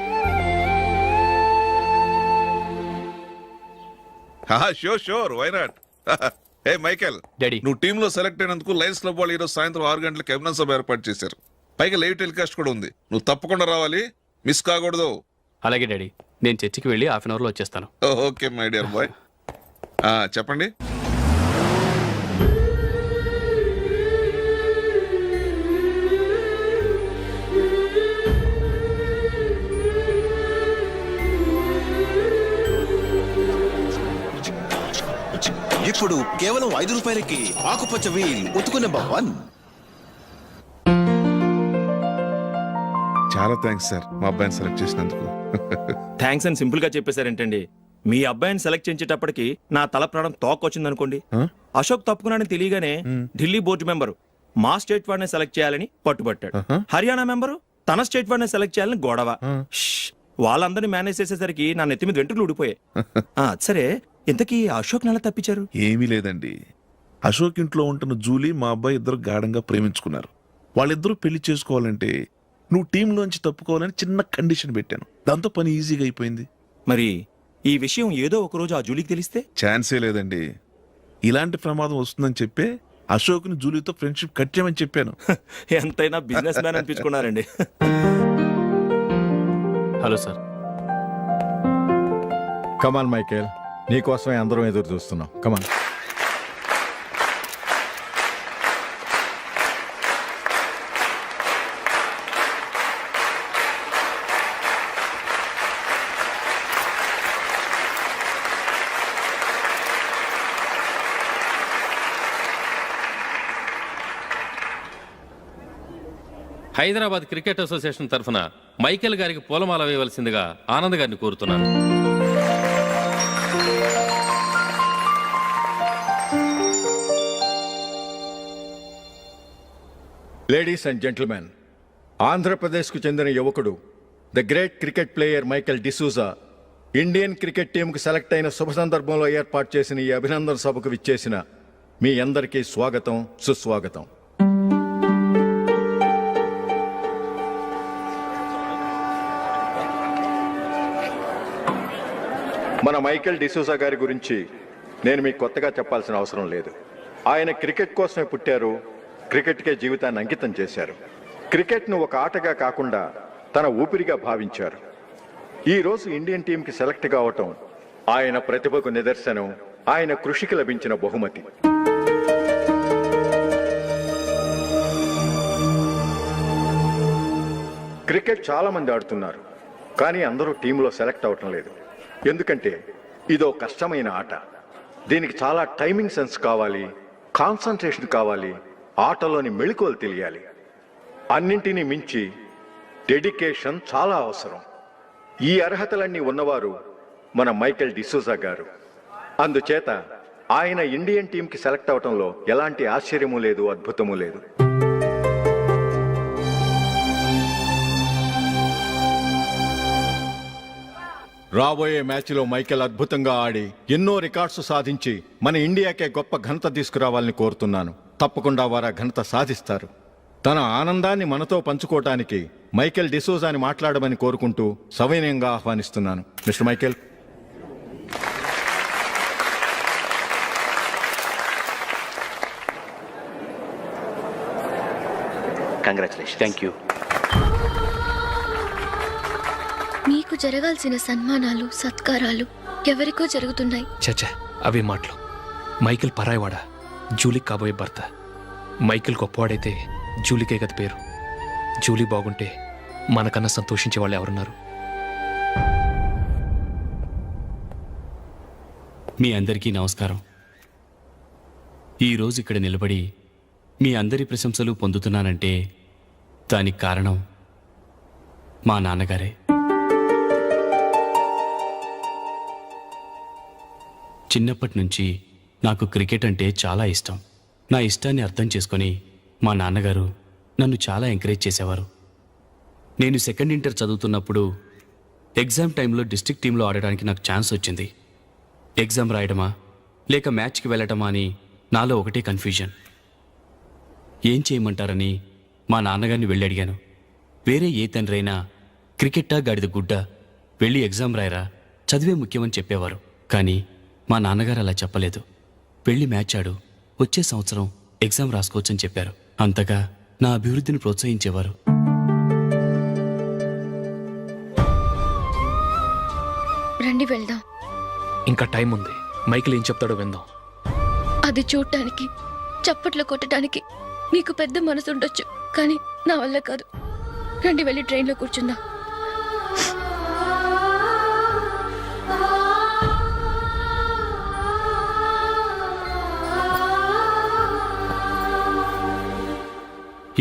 Sure sure, why not. Hey Michael, daddy. నువ్వు టీంలో సెలెక్ట్ అయినందుకు లయన్స్ క్లబ్ వాళ్ళు ఈరోజు సాయంత్రం 6 గంటలకు అభినందన సభ ఏర్పాటు చేశారు. పైగా లైవ్ టెలికాస్ట్ కూడా ఉంది. నువ్వు తప్పకుండా రావాలి, మిస్ కాకూడదు. అలాగే డాడీ, నేను చర్చికి వెళ్ళి హాఫ్ అన్ అవర్లో వచ్చేస్తాను. Okay my dear bye. చెప్పండి. ఇప్పుడు కేవలం 5 రూపాయలకి ఆకుపచ్చ వీల్ ఉతుకు నెంబర్ 1. చాలా థ్యాంక్స్ సార్, మా అబ్బాయిని సెలెక్ట్ చేసినందుకు. థ్యాంక్స్ అని సింపుల్ గా చెప్పేశారేంటండి. మీ అబ్బాయిని సెలెక్ట్ చేయించేటప్పటికి నా తల ప్రాణం తోకొచ్చిందనుకోండి. అశోక్ తప్పుకున్నాడని తెలియగానే ఢిల్లీ బోర్డు మెంబరు మా స్టేట్ వాడిని సెలెక్ట్ చేయాలని పట్టుబట్టాడు. హర్యానా మెంబరు తన స్టేట్ వాడిని సెలెక్ట్ చేయాలని గొడవ. వాళ్ళందరినీ మేనేజ్ చేసేసరికి నా నెత్తి మీద వెంట్రుకలు ఊడిపోయాయి. సరే, ఇంతకీ అశోక్ నెల తప్పించారు? ఏమీ లేదండి, అశోక్ ఇంట్లో ఉంటున్న జూలీ మా అబ్బాయి ఇద్దరు గాఢంగా ప్రేమించుకున్నారు. వాళ్ళిద్దరూ పెళ్లి చేసుకోవాలంటే నువ్వు టీంలోంచి తప్పుకోవాలని చిన్న కండిషన్ పెట్టాను. దాంతో పని ఈజీగా అయిపోయింది. మరి ఈ విషయం ఏదో ఒక రోజు ఆ జూలీకి తెలిస్తే? ఛాన్సే లేదండి. ఇలాంటి ప్రమాదం వస్తుందని చెప్పే అశోక్ని జూలీతో ఫ్రెండ్షిప్ కట్ చేయమని చెప్పాను. ఎంతైనా బిజినెస్ మ్యాన్ అనిపించుకున్నారండి. Hello sir. కమాన్ మైకేల్, నీకోసమే అందరం ఎదురు చూస్తున్నాం. కమాన్. హైదరాబాద్ క్రికెట్ అసోసియేషన్ తరఫున మైకేల్ గారికి పూలమాల వేయవలసిందిగా ఆనంద్ గారిని కోరుతున్నాను. లేడీస్ అండ్ జెంటిల్మెన్, ఆంధ్రప్రదేశ్కు చెందిన యువకుడు the great cricket player Michael D'Souza Indian cricket టీంకు సెలెక్ట్ అయిన శుభ సందర్భంలో ఏర్పాటు చేసిన ఈ అభినందన సభకు విచ్చేసిన మీ అందరికీ స్వాగతం, సుస్వాగతం. మన మైకేల్ డిసూజా గారి గురించి నేను మీకు కొత్తగా చెప్పాల్సిన అవసరం లేదు. ఆయన క్రికెట్ కోసమే పుట్టారు, క్రికెట్కే జీవితాన్ని అంకితం చేశారు. క్రికెట్ను ఒక ఆటగా కాకుండా తన ఊపిరిగా భావించారు. ఈరోజు ఇండియన్ టీంకి సెలెక్ట్ కావటం ఆయన ప్రతిభకు నిదర్శనం, ఆయన కృషికి లభించిన బహుమతి. క్రికెట్ చాలా మంది ఆడుతున్నారు, కానీ అందరూ టీంలో సెలెక్ట్ అవటం లేదు. ఎందుకంటే ఇదో కష్టమైన ఆట. దీనికి చాలా టైమింగ్ సెన్స్ కావాలి, కాన్సన్ట్రేషన్ కావాలి, ఆటలోని మెళకువలు తెలియాలి. అన్నింటినీ మించి డెడికేషన్ చాలా అవసరం. ఈ అర్హతలన్నీ ఉన్నవారు మన మైకేల్ డిసూజా గారు. అందుచేత ఆయన ఇండియన్ టీంకి సెలెక్ట్ అవటంలో ఎలాంటి ఆశ్చర్యమూ లేదు, అద్భుతమూ లేదు. రాబోయే మ్యాచ్లో మైకేల్ అద్భుతంగా ఆడి ఎన్నో రికార్డ్స్ సాధించి మన ఇండియాకే గొప్ప ఘనత తీసుకురావాలని కోరుతున్నాను. తప్పకుండా వారు ఘనత సాధిస్తారు. తన ఆనందాన్ని మనతో పంచుకోవటానికి మైకేల్ డిసూజాని మాట్లాడమని కోరుకుంటూ సవినయంగా ఆహ్వానిస్తున్నాను. Mister Michael. Congratulation. Thank you. మీకు జరగాల్సిన సన్మానాలు, సత్కారాలు ఎవరికో జరుగుతున్నాయి. చచ్చా, అవే మాటలు. మైకేల్ పరాయివాడా, జూలీకి కాబోయే భర్త. మైకేల్ గొప్పవాడైతే జూలీకే గది పేరు. జూలీ బాగుంటే మనకన్నా సంతోషించే వాళ్ళు ఎవరున్నారు? మీ అందరికీ నమస్కారం. ఈరోజు ఇక్కడ నిలబడి మీ అందరి ప్రశంసలు పొందుతున్నానంటే దానికి కారణం మా నాన్నగారే. చిన్నప్పటి నుంచి నాకు క్రికెట్ అంటే చాలా ఇష్టం. నా ఇష్టాన్ని అర్థం చేసుకొని మా నాన్నగారు నన్ను చాలా ఎంకరేజ్ చేసేవారు. నేను సెకండ్ ఇంటర్ చదువుతున్నప్పుడు ఎగ్జామ్ టైంలో డిస్ట్రిక్ట్ టీంలో ఆడడానికి నాకు ఛాన్స్ వచ్చింది. ఎగ్జామ్ రాయడమా లేక మ్యాచ్కి వెళ్ళటమా అని నాలో ఒకటే కన్ఫ్యూజన్. ఏం చేయమంటారని మా నాన్నగారిని వెళ్ళి అడిగాను. వేరే ఏ తండ్రైనా క్రికెట్టా గాడిద గుడ్డ, వెళ్ళి ఎగ్జామ్ రాయరా, చదివే ముఖ్యమని చెప్పేవారు. కానీ మా నాన్నగారు అలా చెప్పలేదు. వెళ్ళి మ్యాచ్ ఆడు, వచ్చే సంవత్సరం ఎగ్జామ్ రాసుకోవచ్చని చెప్పారు. అంతగా నా అభివృద్ధిని ప్రోత్సహించేవారు. రండి వెళ్దాం. ఇంకా టైం ఉంది. మైకిల్ ఏం చెప్తాడో విందాం. అది చూడటానికి, చప్పట్లు కొట్టడానికి మీకు పెద్ద మనసు ఉండొచ్చు, కానీ నా వల్ల కాదు. రండి వెళ్ళి ట్రైన్లో కూర్చుందాం.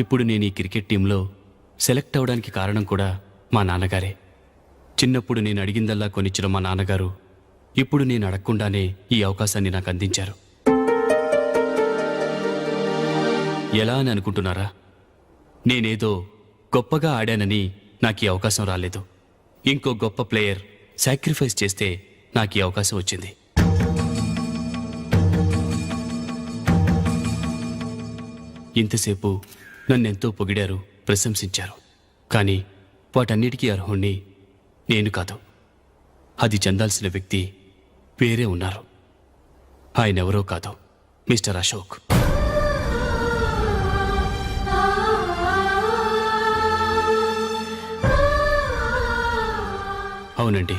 ఇప్పుడు నేను ఈ క్రికెట్ టీంలో సెలెక్ట్ అవడానికి కారణం కూడా మా నాన్నగారే. చిన్నప్పుడు నేను అడిగిందల్లా కొనిచ్చిన మా నాన్నగారు ఇప్పుడు నేను అడగకుండానే ఈ అవకాశాన్ని నాకు అందించారు. ఎలా అని అనుకుంటున్నారా? నేనేదో గొప్పగా ఆడానని నాకు ఈ అవకాశం రాలేదు. ఇంకో గొప్ప ప్లేయర్ సాక్రిఫైస్ చేస్తే నాకు ఈ అవకాశం వచ్చింది. ఇంతసేపు నన్నెంతో పొగిడారు, ప్రశంసించారు. కానీ వాటన్నిటికీ అర్హుణ్ణి నేను కాదు. అది చెందాల్సిన వ్యక్తి వేరే ఉన్నారు. ఆయనెవరో కాదు, మిస్టర్ అశోక్. అవునండి,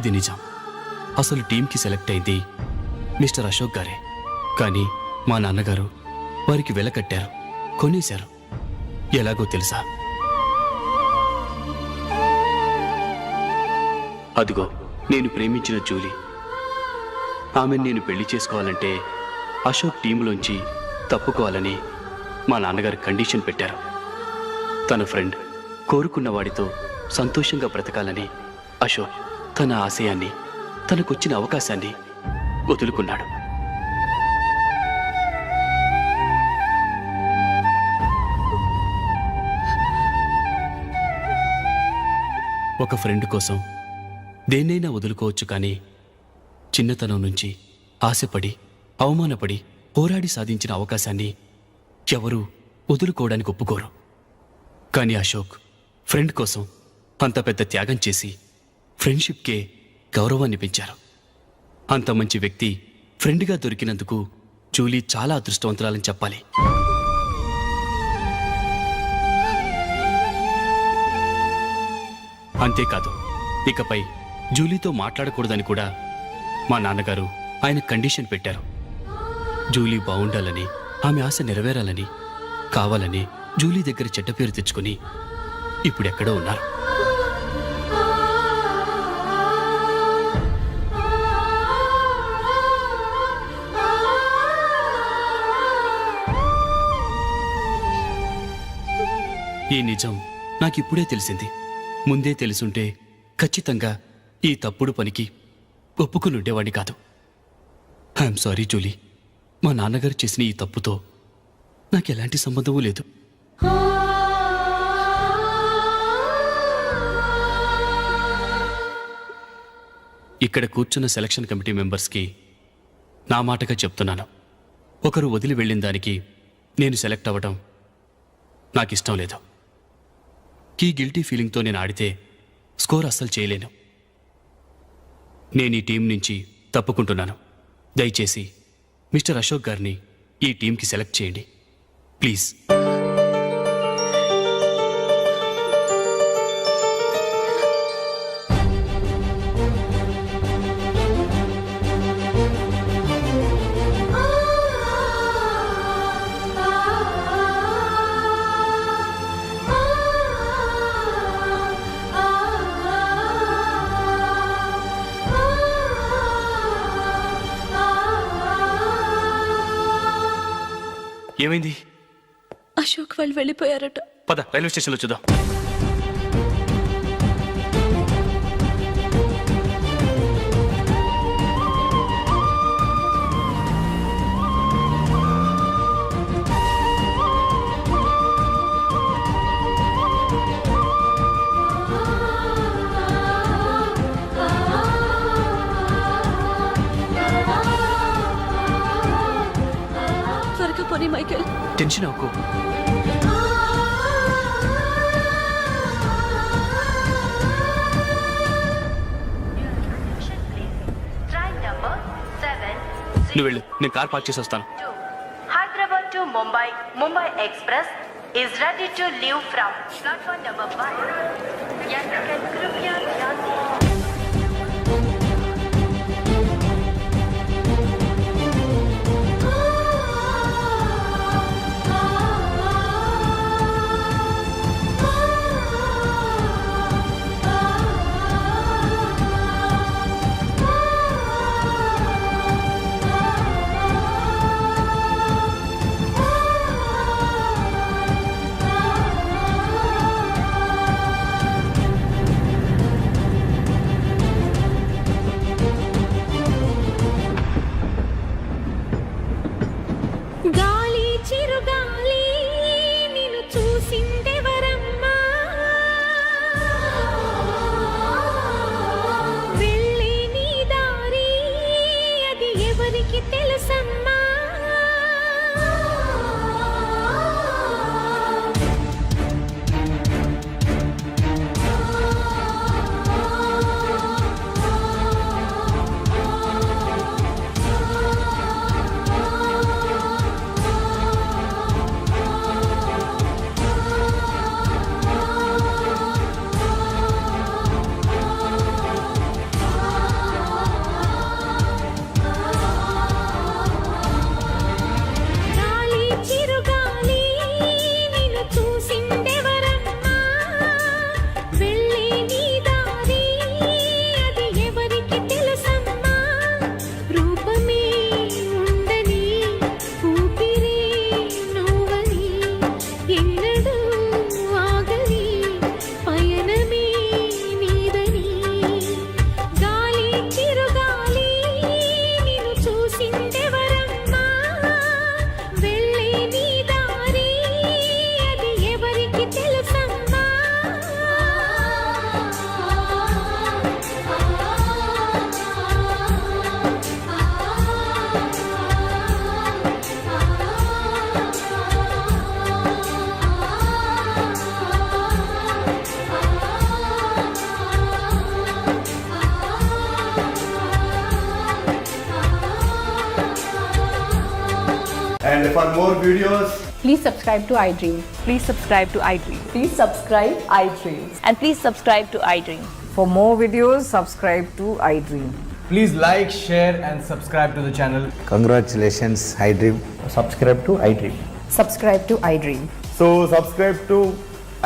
ఇది నిజం. అసలు టీంకి సెలెక్ట్ అయింది మిస్టర్ అశోక్ గారే. కానీ మా నాన్నగారు వారికి వెల కట్టారు, కొనేశారు. ఎలాగో తెలుసా? అదిగో నేను ప్రేమించిన జూలీ. ఆమెను నేను పెళ్లి చేసుకోవాలంటే అశోక్ టీంలోంచి తప్పుకోవాలని మా నాన్నగారు కండిషన్ పెట్టారు. తన ఫ్రెండ్ కోరుకున్న వాడితో సంతోషంగా బ్రతకాలని అశోక్ తన ఆశయాన్ని, తనకొచ్చిన అవకాశాన్ని వదులుకున్నాడు. ఒక ఫ్రెండ్ కోసం దేన్నైనా వదులుకోవచ్చు, కానీ చిన్నతనం నుంచి ఆశపడి, అవమానపడి, పోరాడి సాధించిన అవకాశాన్ని ఎవరూ వదులుకోవడానికి ఒప్పుకోరు. కానీ అశోక్ ఫ్రెండ్ కోసం అంత పెద్ద త్యాగం చేసి ఫ్రెండ్షిప్కే గౌరవాన్ని పెంచారు. అంత మంచి వ్యక్తి ఫ్రెండ్గా దొరికినందుకు జూలీ చాలా అదృష్టవంతురాలని చెప్పాలి. అంతేకాదు, ఇకపై జూలీతో మాట్లాడకూడదని కూడా మా నాన్నగారు ఆయన కండిషన్ పెట్టారు. జూలీ బాగుండాలని, ఆమె ఆశ నెరవేరాలని, కావాలని జూలీ దగ్గర చెడ్డ పేరు తెచ్చుకుని ఇప్పుడెక్కడో ఉన్నారు. ఈ నిజం నాకిప్పుడే తెలిసింది. ముందే తెలుసుంటే ఖచ్చితంగా ఈ తప్పుడు పనికి ఒప్పుకుని ఉండేవాడిని కాదు. I'm sorry Julie. మా నాన్నగారు చేసిన ఈ తప్పుతో నాకెలాంటి సంబంధమూ లేదు. ఇక్కడ కూర్చున్న సెలక్షన్ కమిటీ మెంబర్స్కి నా మాటగా చెప్తున్నాను. ఒకరు వదిలి వెళ్ళిన దానికి నేను సెలెక్ట్ అవ్వడం నాకిష్టం లేదు. ఈ గిల్టీ ఫీలింగ్తో నేను ఆడితే స్కోర్ అస్సలు చేయలేను. నేను ఈ టీం నుంచి తప్పుకుంటున్నాను. దయచేసి మిస్టర్ అశోక్ గారిని ఈ టీంకి సెలెక్ట్ చేయండి ప్లీజ్. ఏమైంది? అశోక్ వాళ్ళు వెళ్ళిపోయారట. పద రైల్వే స్టేషన్లో చూద్దాం. త్వరగా పోనీ మైకేల్. టెన్షన్ అవ్వకు. నువ్వు వెళ్ళు, నేను కార్ పార్క్ చేసి వస్తాను. Hyderabad to Mumbai, Mumbai Express is ready to leave from platform number 1. यात्रिगण कृपया ध्यान दें. గాలి చిరుగాలి నిన్ను చూసిందెవరమ్మా, వెళ్ళే నీ దారి అది ఎవరికి తెలుసమ్మా. గాలి చిరుగాలి నిన్ను చూసిందెవరమ్మా, వెళ్ళే నీ దారి అది ఎవరికి తెలుసమ్మా. రూపమే ఉండని ఊపిరే నువ్వని ఎన్నడూ ఆగని పయనమే నీదని. గాలి చిరుగాలి నిన్ను చూసిందెవరమ్మా, వెళ్ళే నీ దారి అది ఎవరికి తెలుసమ్మా. And for more videos, Please subscribe to iDream. Please subscribe to iDream. Please subscribe iDream. And please subscribe to iDream. For more videos, subscribe to iDream. please like, share, and subscribe to the channel. Congratulations iDream. Subscribe to iDream. Subscribe to iDream. So subscribe to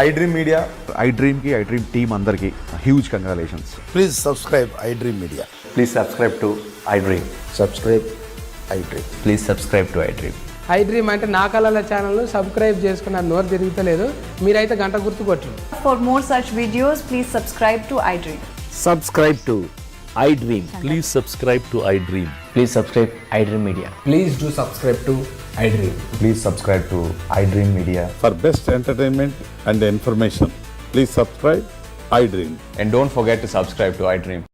iDream Media. iDream కి iDream team అందరికి huge congratulations. Please subscribe iDream Media. Please subscribe to iDream. Subscribe iDream. Please subscribe to iDream. iDream అంటే నా కళల channel subscribe చేసుకున్న నోరు తిరుగుతలేదు, మీరైతే గంట గుర్తు కొట్టు. For more such videos, please subscribe to iDream. Subscribe to iDream. Please subscribe to iDream. Please subscribe iDream Media. Please do subscribe to iDream. Please subscribe to iDream media for best entertainment and information. Please subscribe iDream. And don't forget to subscribe to iDream.